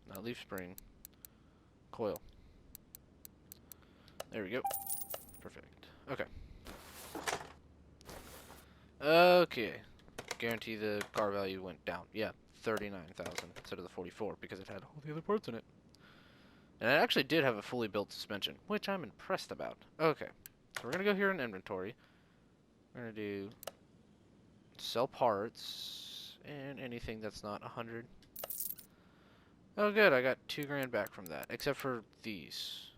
not leaf spring. Coil. There we go. Perfect. Okay. Okay. Guarantee the car value went down. Yeah, 39,000 instead of the 44 because it had all the other parts in it. And it actually did have a fully built suspension, which I'm impressed about. Okay. So we're going to go here in inventory. We're going to do sell parts and anything that's not 100. Oh good, I got 2 grand back from that, except for these.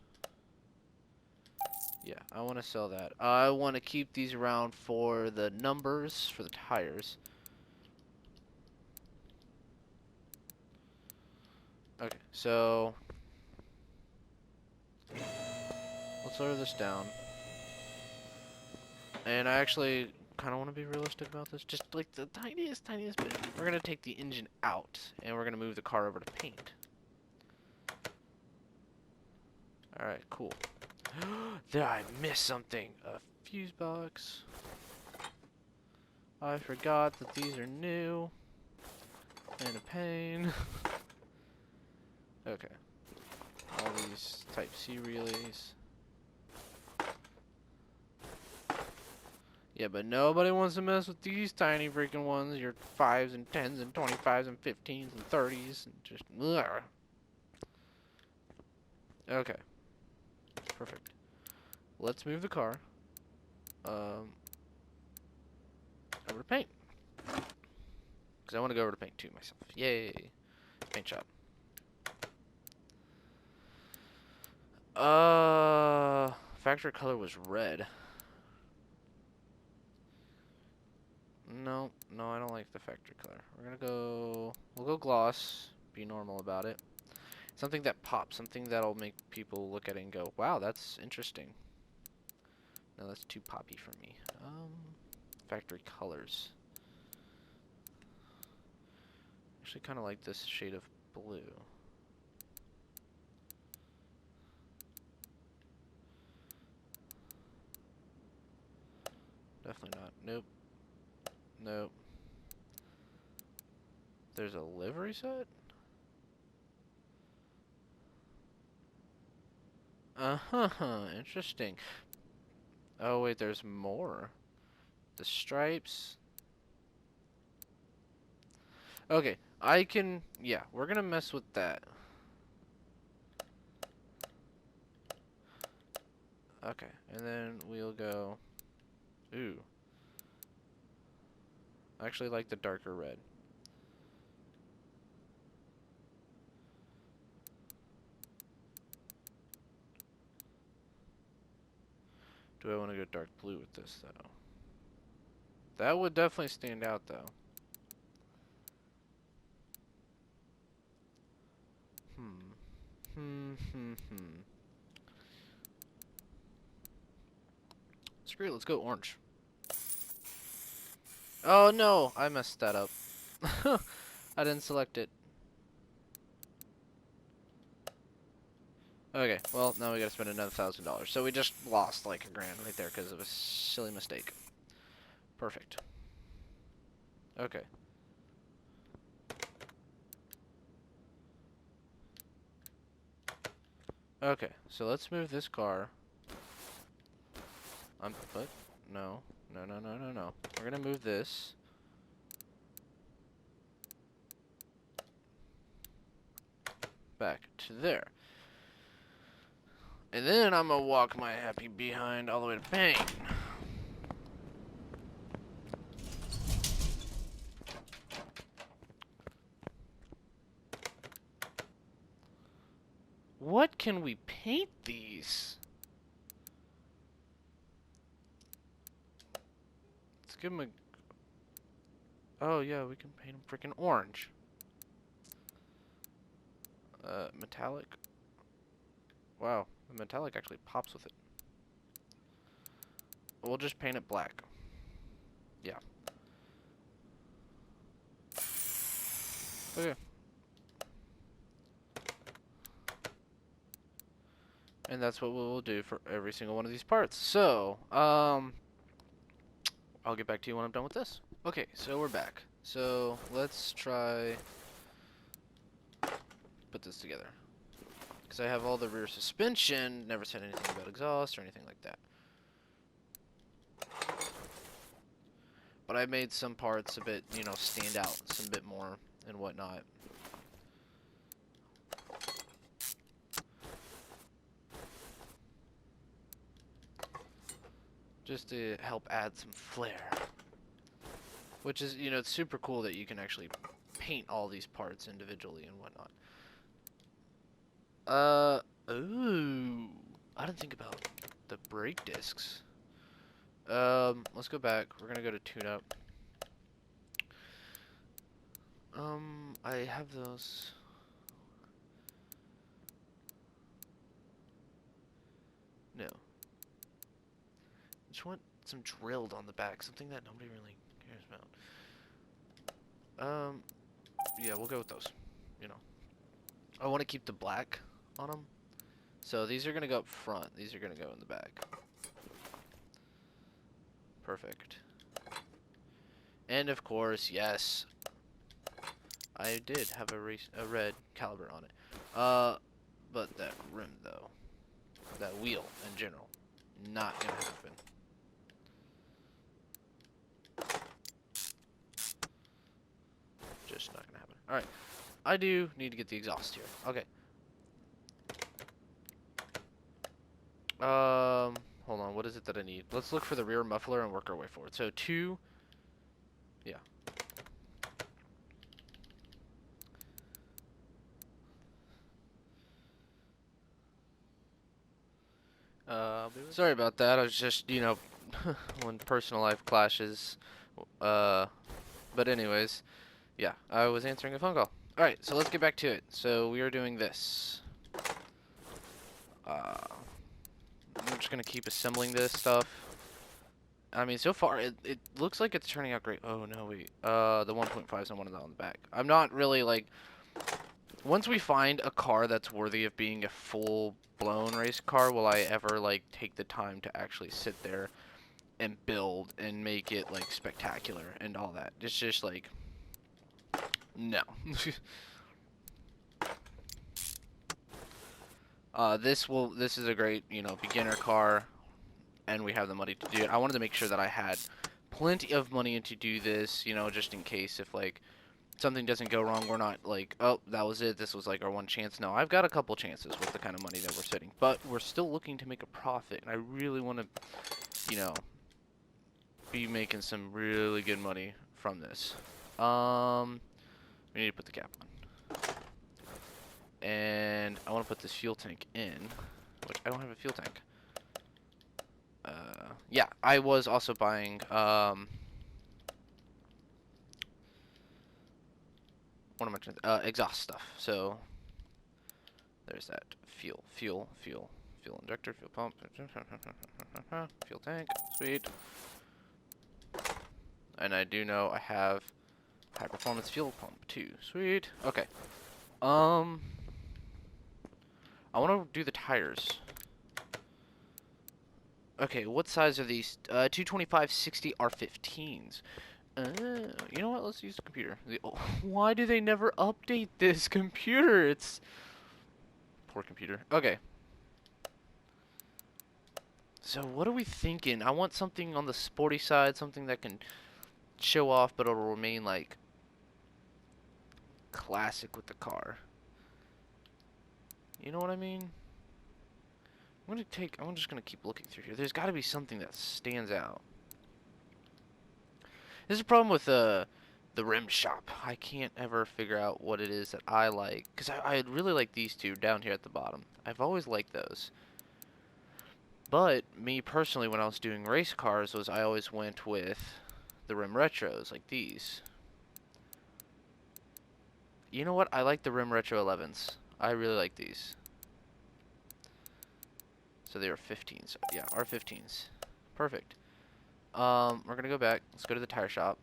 Yeah, I want to sell that. I want to keep these around for the numbers, for the tires. Okay, so let's lower this down. And I actually kind of want to be realistic about this. Just like the tiniest bit. We're going to take the engine out, and we're going to move the car over to paint. Alright, cool. There, I missed something. A fuse box. I forgot that these are new. And a pain. Okay. All these Type-C relays. Yeah, but nobody wants to mess with these tiny freaking ones. Your 5s and 10s and 25s and 15s and 30s. And just, ugh. Okay. Perfect. Let's move the car. Over to paint. Because I want to go over to paint too myself. Yay. Paint shop. Factory color was red. No, I don't like the factory color. We'll go gloss. Be normal about it. Something that pops, something that'll make people look at it and go, wow, that's interesting. No, that's too poppy for me. Factory colors. Actually kind of like this shade of blue. Definitely not. Nope. Nope. There's a livery set? Uh-huh, interesting. Oh, wait, there's more. The stripes. Okay, yeah, we're gonna mess with that. Okay, and then we'll go Ooh. I actually like the darker red. Do I want to go dark blue with this, though? That would definitely stand out, though. Screw it, let's go orange. Oh, no! I messed that up. I didn't select it. Okay, well, now we gotta spend another $1,000. So we just lost like $1 grand right there because of a silly mistake. Perfect. Okay. Okay, so let's move this car. What? No. No, no, no, no, no. We're gonna move this. Back to there. And then I'm gonna walk my happy behind all the way to Pain. What can we paint these? Let's give them a... Oh, yeah, we can paint them freaking orange. Metallic. Wow, the metallic actually pops with it. We'll just paint it black. Yeah. Okay. And that's what we'll do for every single one of these parts. So, I'll get back to you when I'm done with this. Okay, so we're back. So, let's try put this together. Because I have all the rear suspension, never said anything about exhaust or anything like that. But I made some parts a bit, you know, stand out some bit more and whatnot. Just to help add some flair. Which is, you know, it's super cool that you can actually paint all these parts individually and whatnot. Ooh. I didn't think about the brake discs. Let's go back. We're gonna go to tune-up. I have those. No. Just want some drilled on the back, something that nobody really cares about. Yeah, we'll go with those. You know. I want to keep the black on them. So these are gonna go up front. These are gonna go in the back. Perfect. And of course, yes, I did have a red caliber on it. But that rim though, that wheel in general, not gonna happen. Just not gonna happen. All right, I do need to get the exhaust here. Okay. Hold on. What is it that I need? Let's look for the rear muffler and work our way forward. So 2. Yeah. Sorry about that. I was just, you know, when personal life clashes. But anyways, yeah, I was answering a phone call. All right, so let's get back to it. So we are doing this. I'm just gonna keep assembling this stuff. I mean, so far it looks like it's turning out great. Oh no, wait. The 1.5s I wanted that on the back. I'm not really like. Once we find a car that's worthy of being a full-blown race car, will I ever like take the time to actually sit there and build and make it like spectacular and all that? It's just like no. This is a great, you know, beginner car, and we have the money to do it. I wanted to make sure that I had plenty of money to do this, you know, just in case if like something doesn't go wrong, we're not like, oh, that was it, this was like our one chance. No, I've got a couple chances with the kind of money that we're sitting, but we're still looking to make a profit, and I really want to, you know, be making some really good money from this. We need to put the cap on. And I want to put this fuel tank in, which I don't have a fuel tank. Yeah, I was also buying, what am I trying to, exhaust stuff. So, there's that. Fuel injector, fuel pump, fuel tank, sweet. And I do know I have high performance fuel pump too, sweet. Okay. I want to do the tires. Okay, what size are these? 225 60 R15s. You know what? Let's use the computer. Why do they never update this computer? It's poor computer. Okay. So what are we thinking? I want something on the sporty side, something that can show off, but it'll remain like classic with the car. You know what I mean? I'm just gonna keep looking through here. There's got to be something that stands out. This is a problem with the rim shop. I can't ever figure out what it is that I like, because I really like these two down here at the bottom. I've always liked those. But me personally, when I was doing race cars, I always went with the rim retros like these. You know what? I like the rim retro 11s. I really like these. So they are 15s. Yeah, R15s. Perfect. We're gonna go back. Let's go to the tire shop.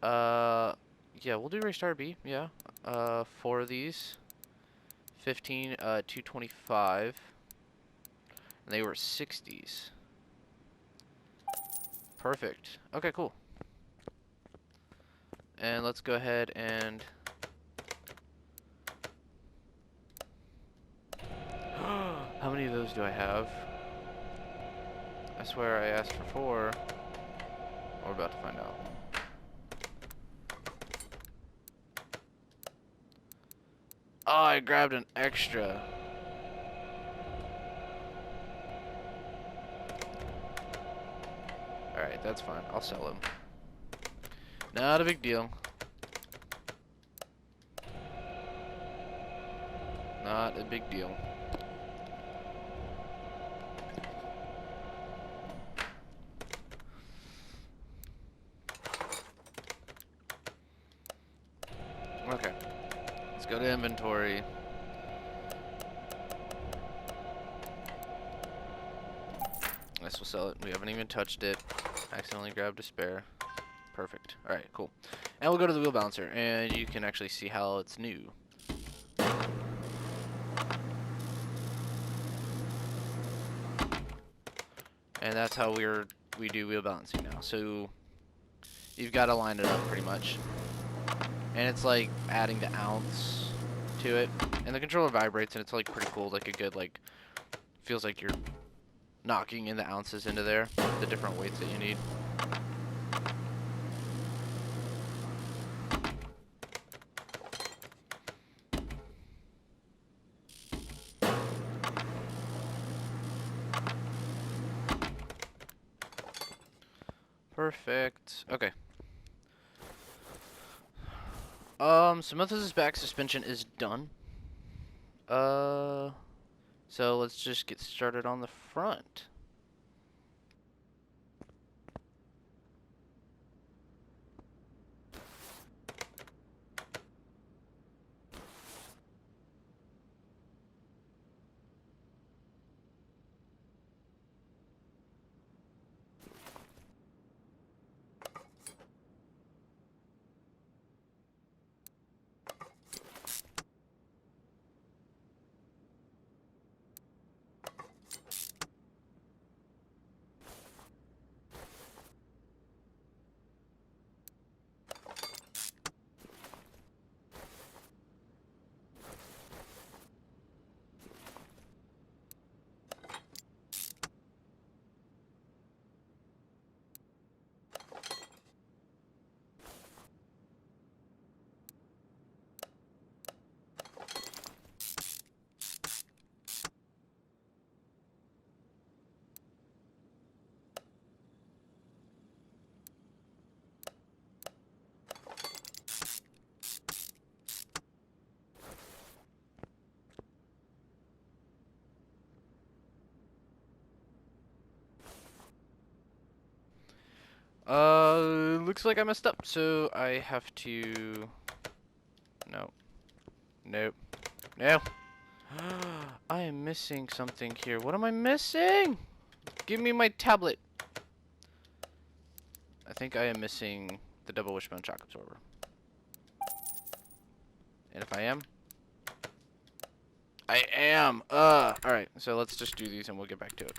Yeah, we'll do race tire B. Yeah. 4 of these. 15, 225. And they were 60s. Perfect. Okay, cool. And let's go ahead and... How many of those do I have? I swear I asked for 4. We're about to find out. Oh, I grabbed an extra. Alright, that's fine. I'll sell him. Not a big deal. Not a big deal. Okay. Let's go to inventory. This will sell it. We haven't even touched it. Accidentally grabbed a spare. Perfect. Alright, cool. And we'll go to the wheel balancer, and you can actually see how it's new. And that's how we do wheel balancing now. So you've got to line it up pretty much. And it's like adding the ounce to it. And the controller vibrates, and it's like pretty cool. Like a good, like, feels like you're knocking in the ounces into there, the different weights that you need. Perfect. Okay. So Memphis' back suspension is done. So let's just get started on the front. Looks like I messed up, so I have to... No. Nope. No. I am missing something here. What am I missing? Give me my tablet. I think I am missing the double wishbone shock absorber. And if I am... I am! Alright, so let's just do these and we'll get back to it.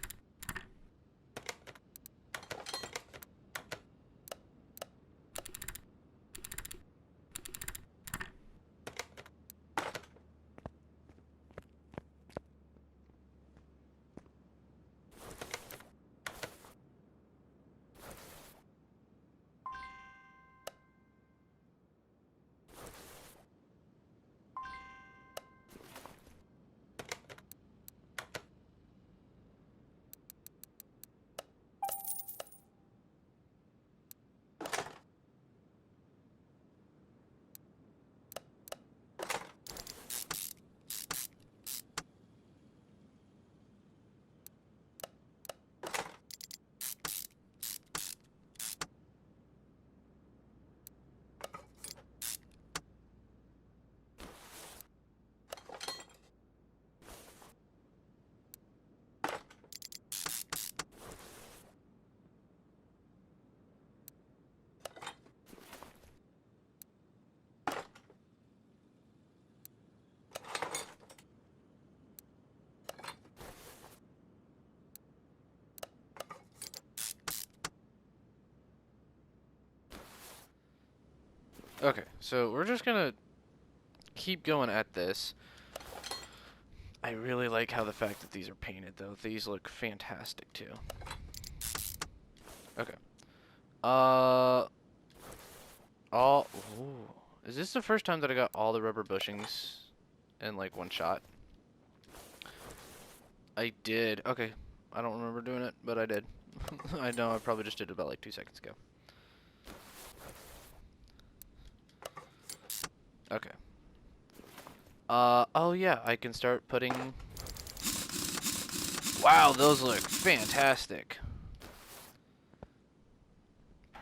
Okay, so we're just gonna keep going at this. I really like how the fact that these are painted, though. These look fantastic, too. Okay. All... Ooh. Is this the first time that I got all the rubber bushings in, like, one shot? I did. Okay. I don't remember doing it, but I did. I know I probably just did it about, like, 2 seconds ago. Okay. Oh yeah, I can start putting... Wow, those look fantastic.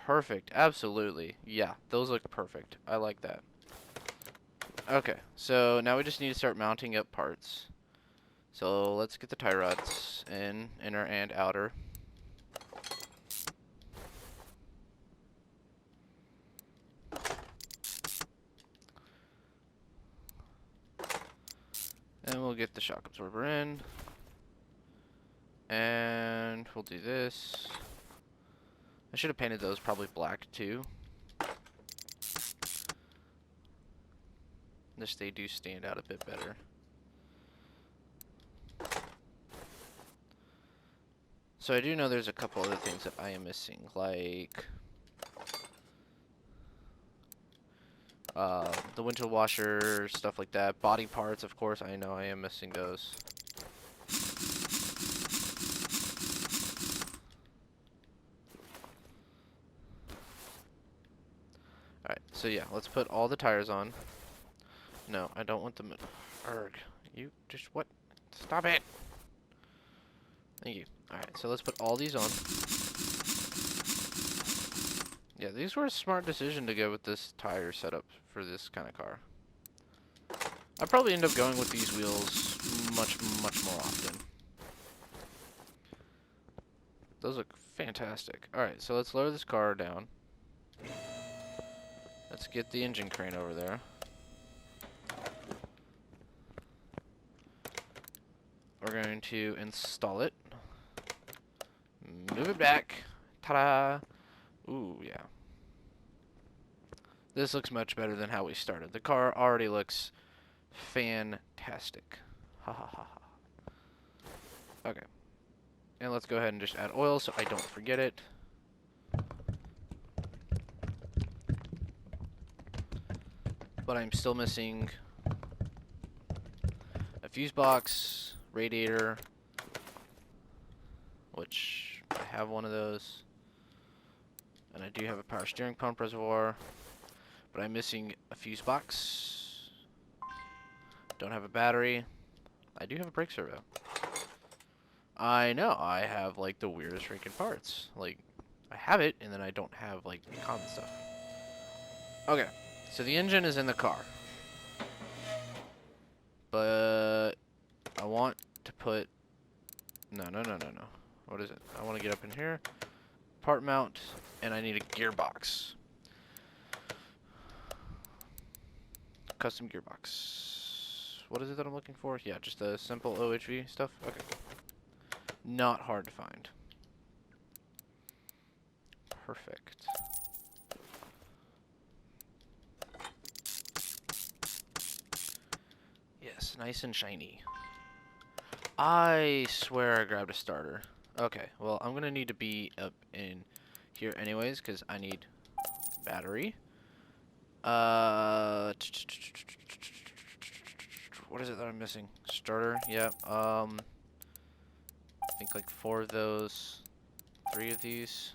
Perfect, absolutely. Yeah, those look perfect. I like that. Okay, so now we just need to start mounting up parts. So let's get the tie rods in, inner and outer. And we'll get the shock absorber in. And we'll do this. I should have painted those probably black too. This they do stand out a bit better. So I do know there's a couple other things that I am missing, like the windshield washer, stuff like that. Body parts, of course, I know I am missing those. Alright, so yeah, let's put all the tires on. No, I don't want them. Erg. You just what? Stop it! Thank you. Alright, so let's put all these on. Yeah, these were a smart decision to go with this tire setup for this kind of car. I'd probably end up going with these wheels much more often. Those look fantastic. Alright, so let's lower this car down. Let's get the engine crane over there. We're going to install it. Move it back. Ta-da! Ooh, yeah. This looks much better than how we started. The car already looks fantastic. Ha ha ha ha. Okay. And let's go ahead and just add oil so I don't forget it. But I'm still missing a fuse box, radiator, which I have one of those. And I do have a power steering pump reservoir. But I'm missing a fuse box. Don't have a battery. I do have a brake servo. I know, I have like the weirdest freaking parts. Like, I have it, and then I don't have, like, common stuff. Okay, so the engine is in the car. But I want to put... No. What is it? I want to get up in here. Part mount, and I need a gearbox. Custom gearbox. What is it that I'm looking for? Yeah, just a simple OHV stuff. Okay, cool. Not hard to find. Perfect. Yes, nice and shiny. I swear I grabbed a starter. Okay, well, I'm gonna need to be up in here anyways, because I need battery. What is it that I'm missing? Starter, yeah. I think like 4 of those, 3 of these.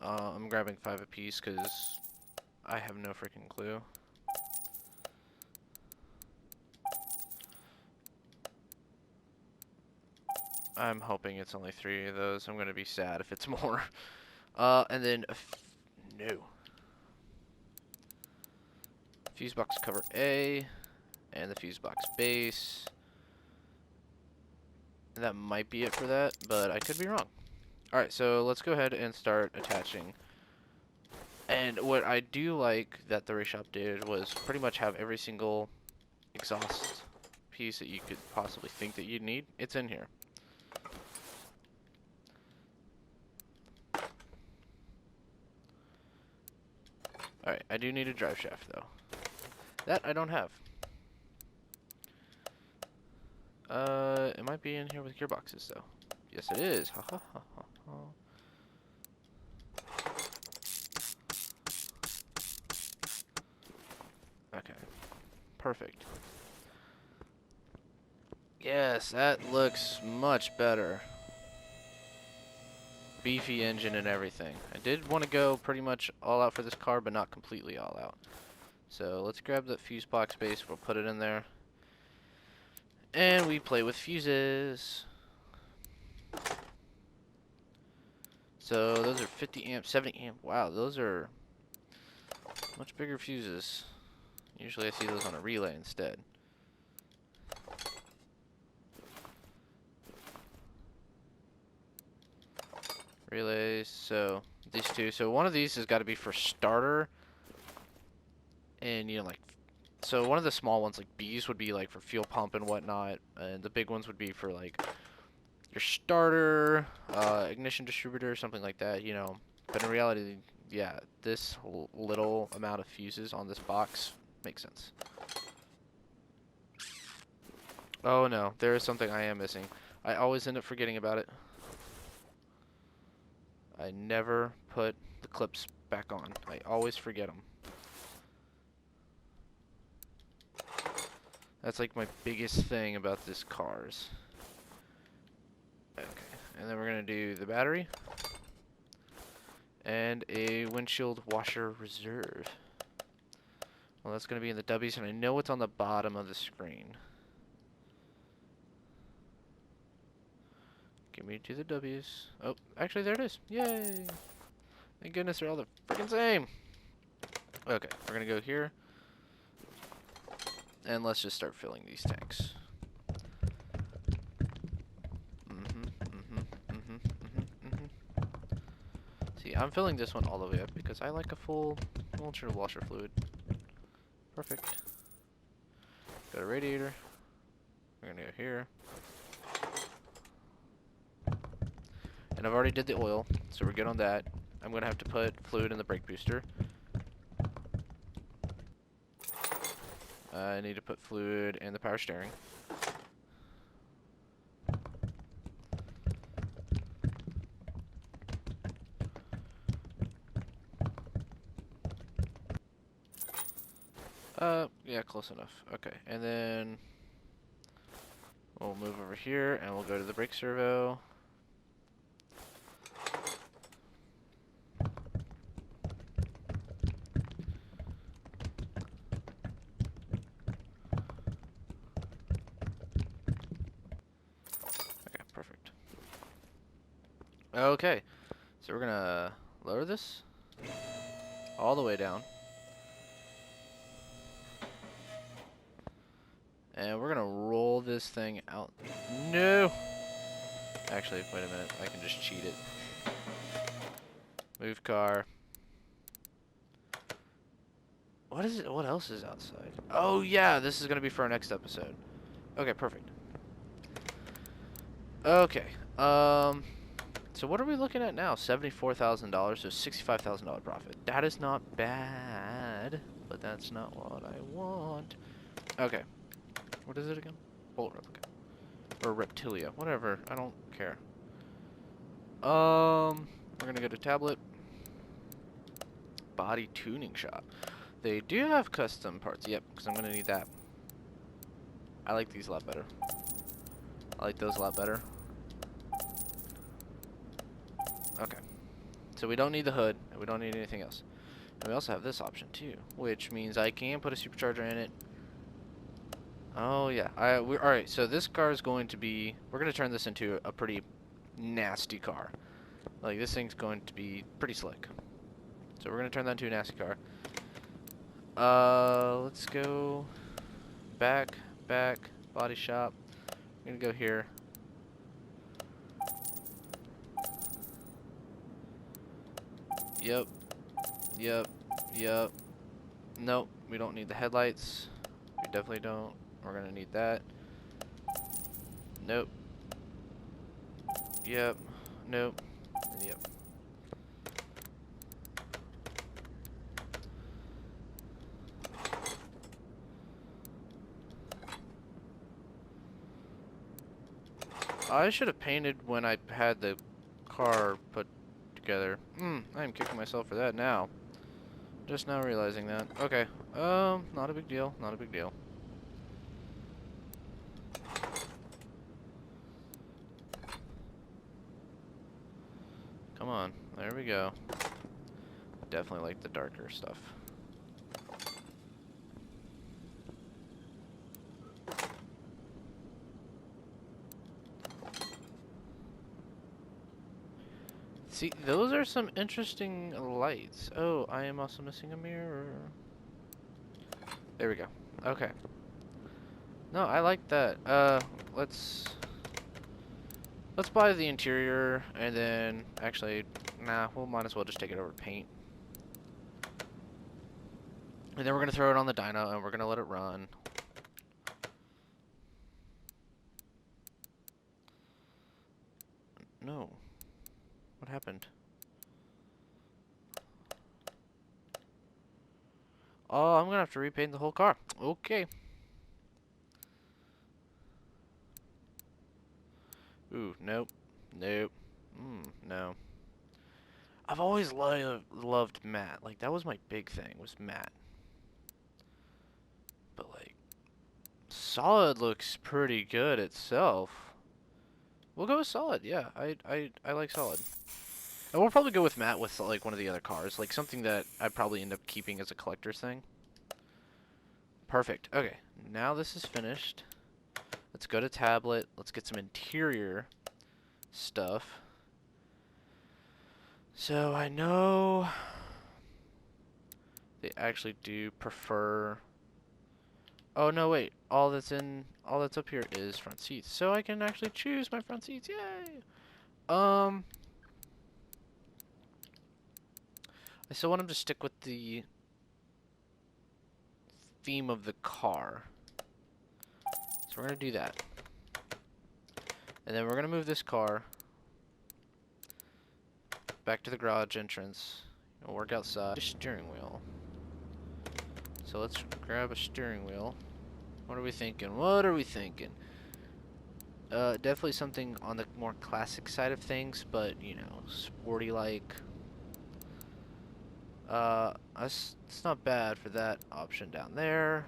I'm grabbing 5 apiece because I have no freaking clue. I'm hoping it's only 3 of those. I'm gonna be sad if it's more. And then no. Fuse box cover A, and the fuse box base. And that might be it for that, but I could be wrong. Alright, so let's go ahead and start attaching. And what I do like that the race shop did was pretty much have every single exhaust piece that you could possibly think that you'd need. It's in here. Alright, I do need a drive shaft though. That I don't have. It might be in here with gearboxes though. Yes it is. Ha ha ha ha ha. Okay. Perfect. Yes, that looks much better. Beefy engine and everything. I did want to go pretty much all out for this car, but not completely all out. So let's grab that fuse box base. We'll put it in there. And we play with fuses. So those are 50 amp, 70 amp. Wow, those are much bigger fuses. Usually I see those on a relay instead. Relays, so these two. So one of these has got to be for starter. And, you know, like, so one of the small ones, like B's, would be like for fuel pump and whatnot. And the big ones would be for like your starter, ignition distributor, something like that, you know. But in reality, yeah, this little amount of fuses on this box makes sense. Oh no, there is something I am missing. I always end up forgetting about it. I never put the clips back on. I always forget them. That's like my biggest thing about this cars. Okay, and then we're gonna do the battery and a windshield washer reserve. Well, that's gonna be in the W's, and I know it's on the bottom of the screen. Give me to the W's. Oh, actually there it is. Yay! Thank goodness they're all the freaking same. Okay, we're gonna go here. And let's just start filling these tanks. See, I'm filling this one all the way up because I like a full windshield washer fluid. Perfect. Got a radiator. We're gonna go here. And I've already did the oil, so we're good on that. I'm gonna have to put fluid in the brake booster. I need to put fluid in the power steering. Yeah, close enough. Okay, and then we'll move over here and we'll go to the brake servo. Okay, so we're gonna lower this all the way down. And we're gonna roll this thing out. No! Actually, wait a minute. I can just cheat it. Move car. What is it? What else is outside? Oh yeah, this is gonna be for our next episode. Okay, perfect. Okay. So what are we looking at now? $74,000, so $65,000 profit. That is not bad, but that's not what I want. Okay. What is it again? Bullet replica. Or reptilia. Whatever. I don't care. We're gonna go to tablet. Body tuning shop. They do have custom parts. Yep, because I'm gonna need that. I like these a lot better. I like those a lot better. Okay. So we don't need the hood, and we don't need anything else. And we also have this option too, which means I can put a supercharger in it. Oh yeah. Alright, so this car is going to be, we're going to turn this into a pretty nasty car. Like, this thing's going to be pretty slick. So we're going to turn that into a nasty car. Let's go back, body shop. I'm going to go here. Yep. Nope, we don't need the headlights. We definitely don't. We're gonna need that. Nope. Yep. Nope. And yep. I should have painted when I had the car put together. I'm kicking myself for that now. Just now realizing that. Okay. Not a big deal. Not a big deal. Come on. There we go. Definitely like the darker stuff. See, those are some interesting lights. Oh, I am also missing a mirror. There we go. Okay. No, I like that. Let's buy the interior, and then, actually, nah, we'll might as well just take it over to paint. And then we're gonna throw it on the dyno, and we're gonna let it run. No. What happened? Oh, I'm gonna have to repaint the whole car. Okay. Ooh, nope. Nope. No. I've always loved matte. Like, that was my big thing, was matte. But, like, solid looks pretty good itself. We'll go with solid, yeah. I like solid. And we'll probably go with matte with, like, one of the other cars. Like, something that I'd probably end up keeping as a collector's thing. Perfect. Okay, now this is finished. Let's go to tablet. Let's get some interior stuff. So I know they actually do prefer. Oh no, wait. All that's up here is front seats. So I can actually choose my front seats. Yay! I still want them to stick with the theme of the car. So we're gonna do that. And then we're gonna move this car back to the garage entrance. And work outside. Steering wheel. So let's grab a steering wheel. What are we thinking? What are we thinking? Definitely something on the more classic side of things, but, you know, sporty like. It's not bad for that option down there.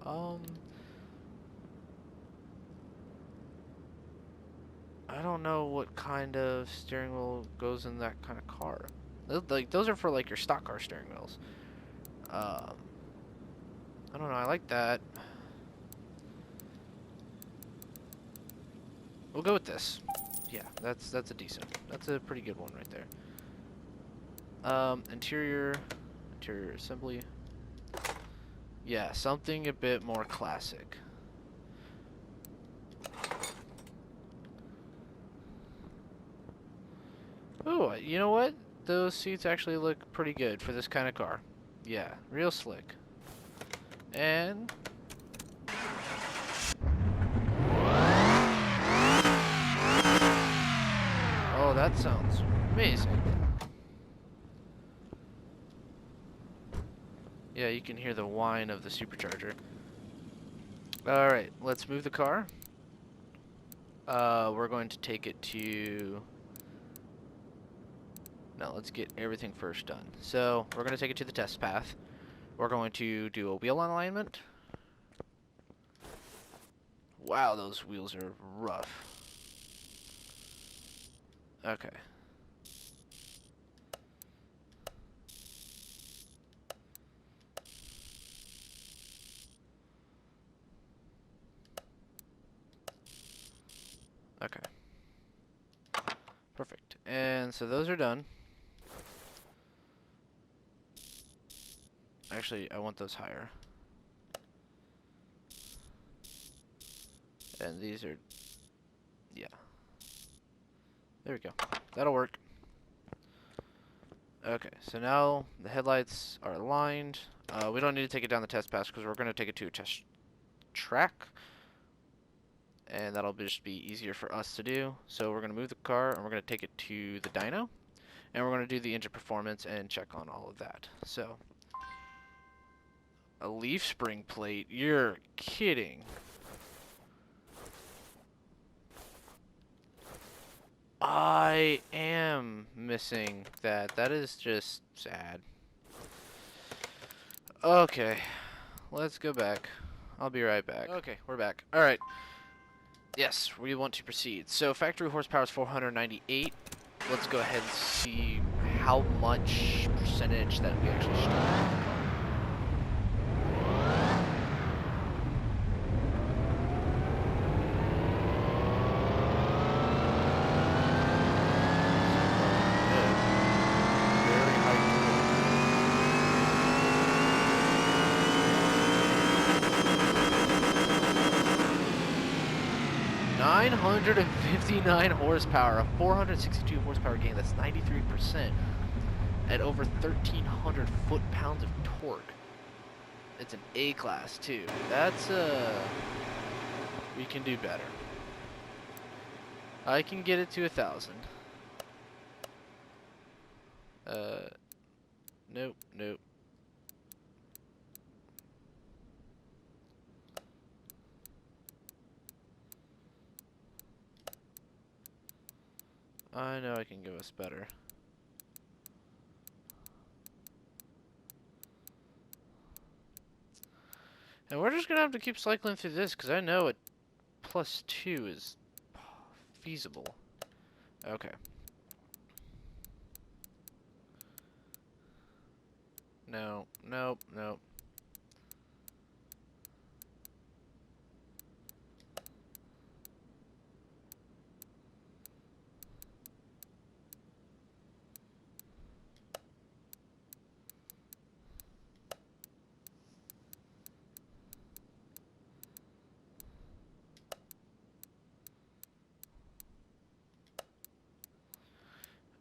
I don't know what kind of steering wheel goes in that kind of car. Like, those are for, like, your stock car steering wheels. I don't know, I like that. We'll go with this. Yeah, that's a decent. That's a pretty good one right there. Interior assembly. Yeah, something a bit more classic. Oh, you know what? Those seats actually look pretty good for this kind of car. Yeah, real slick. And oh, that sounds amazing. Yeah, you can hear the whine of the supercharger. Alright, let's move the car. We're going to take it to... No, let's get everything first done. So, we're going to take it to the test path. We're going to do a wheel alignment. Wow, those wheels are rough. Okay. Okay. Perfect. And so those are done. Actually, I want those higher. And these are... Yeah. There we go. That'll work. Okay, so now the headlights are aligned. We don't need to take it down the test pass because we're going to take it to a test track. And that'll just be easier for us to do. So we're going to move the car and we're going to take it to the dyno. And we're going to do the engine performance and check on all of that. So, a leaf spring plate? You're kidding. I am missing that. That is just sad. Okay, let's go back. I'll be right back. Okay, we're back. Alright. Yes, we want to proceed. So factory horsepower is 498. Let's go ahead and see how much percentage that we actually start. 959 horsepower, a 462 horsepower gain. That's 93% at over 1,300 foot-pounds of torque. It's an A class too. That's we can do better. I can get it to 1,000. Nope, nope. I know I can give us better. And we're just gonna have to keep cycling through this because I know it +2 is feasible. Okay. No, nope, nope.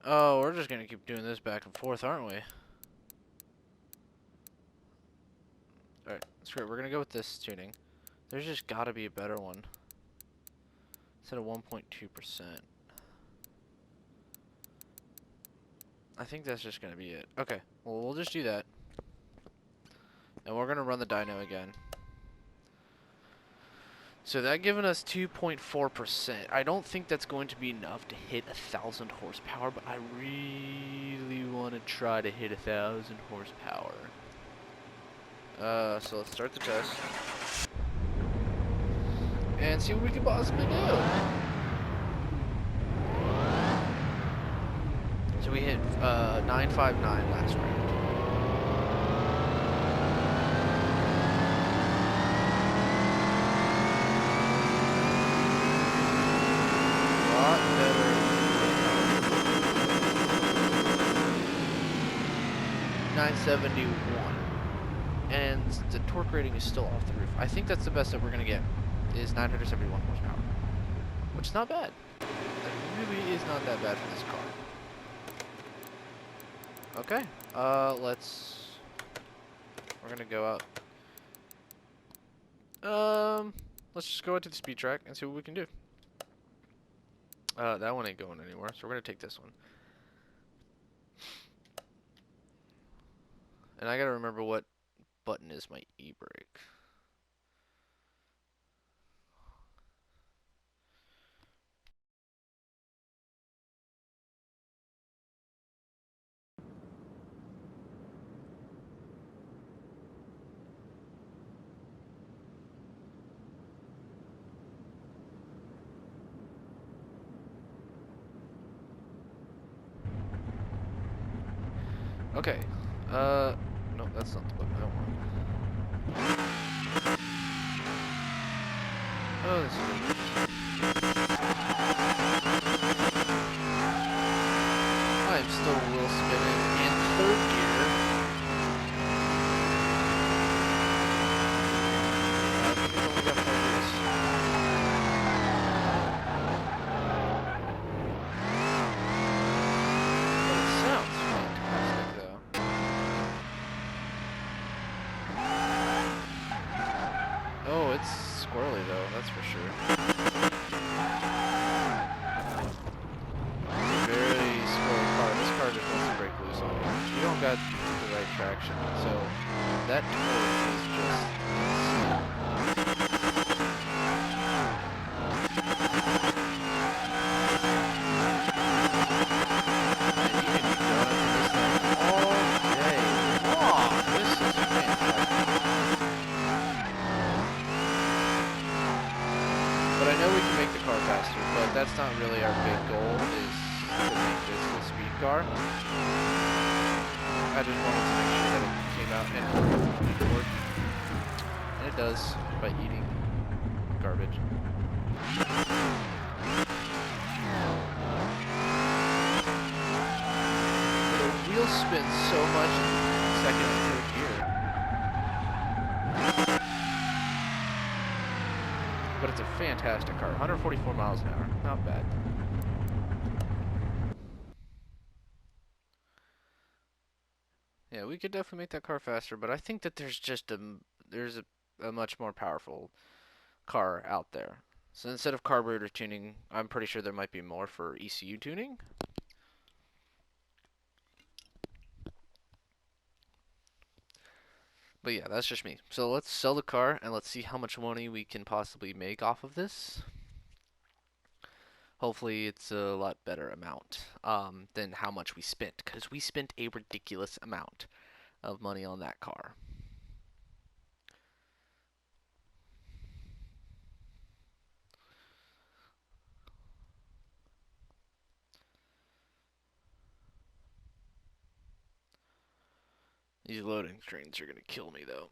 Oh, we're just gonna keep doing this back and forth, aren't we? Alright, screw it. We're gonna go with this tuning. There's just gotta be a better one. Instead of 1.2%. I think that's just gonna be it. Okay, well, we'll just do that. And we're gonna run the dyno again. So that giving us 2.4%. I don't think that's going to be enough to hit 1,000 horsepower, but I really want to try to hit 1,000 horsepower. So let's start the test. And see what we can possibly do. So we hit 959 last round. 971. And the torque rating is still off the roof. I think that's the best that we're going to get, is 971 horsepower. Which is not bad. It really is not that bad for this car. Okay, we're going to go out. Let's just go out to the speed track and see what we can do. That one ain't going anywhere, so we're going to take this one. And I got to remember what button is my e-brake. Okay. No, that's not the button I want. Oh, this is good. I'm still wheel spinning in third gear. I think it's only got 4 wheels. But it sounds fantastic, though. Oh, it's squirrely, though, that's for sure. Very squirrely car. This car just wants to break loose on you. You don't got the right traction, so that torque is just insane. And you can be going to this thing all day long. This is fantastic. But I know we can make the car faster, but that's not really our big goal, is to make this a speed car. I just wanted to make sure that it came out and worked. And it does, by eating garbage. The wheel spins so much in second and third gear. But it's a fantastic car. 144 miles an hour. Not bad. Yeah, we could definitely make that car faster, but I think that there's just a much more powerful car out there. So instead of carburetor tuning, I'm pretty sure there might be more for ECU tuning. But yeah, that's just me. So let's sell the car and let's see how much money we can possibly make off of this. Hopefully it's a lot better amount than how much we spent, because we spent a ridiculous amount of money on that car. These loading screens are going to kill me, though.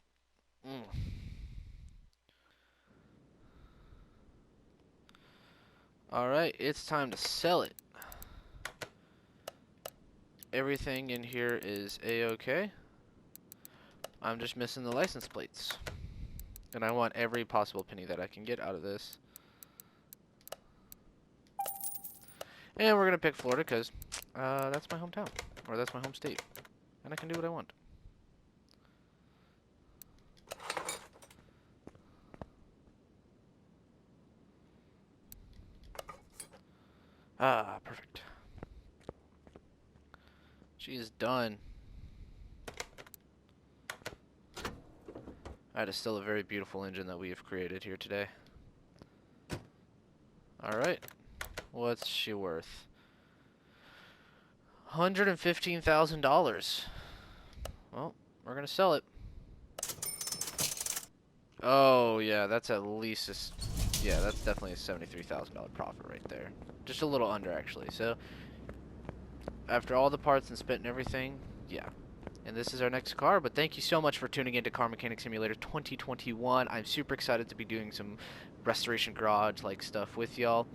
Alright, it's time to sell it. Everything in here is A-okay. I'm just missing the license plates. And I want every possible penny that I can get out of this. And we're going to pick Florida because that's my hometown. Or that's my home state. And I can do what I want. Ah, perfect. She is done. That is still a very beautiful engine that we have created here today. Alright. What's she worth? $115,000. Well, we're going to sell it. Oh, yeah, that's at least yeah, that's definitely a $73,000 profit right there. Just a little under, actually. So, after all the parts and spent and everything, yeah. And this is our next car, but thank you so much for tuning into Car Mechanic Simulator 2021. I'm super excited to be doing some Restoration Garage-like stuff with y'all.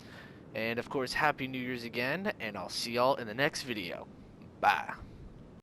And, of course, Happy New Year's again, and I'll see y'all in the next video. Bye.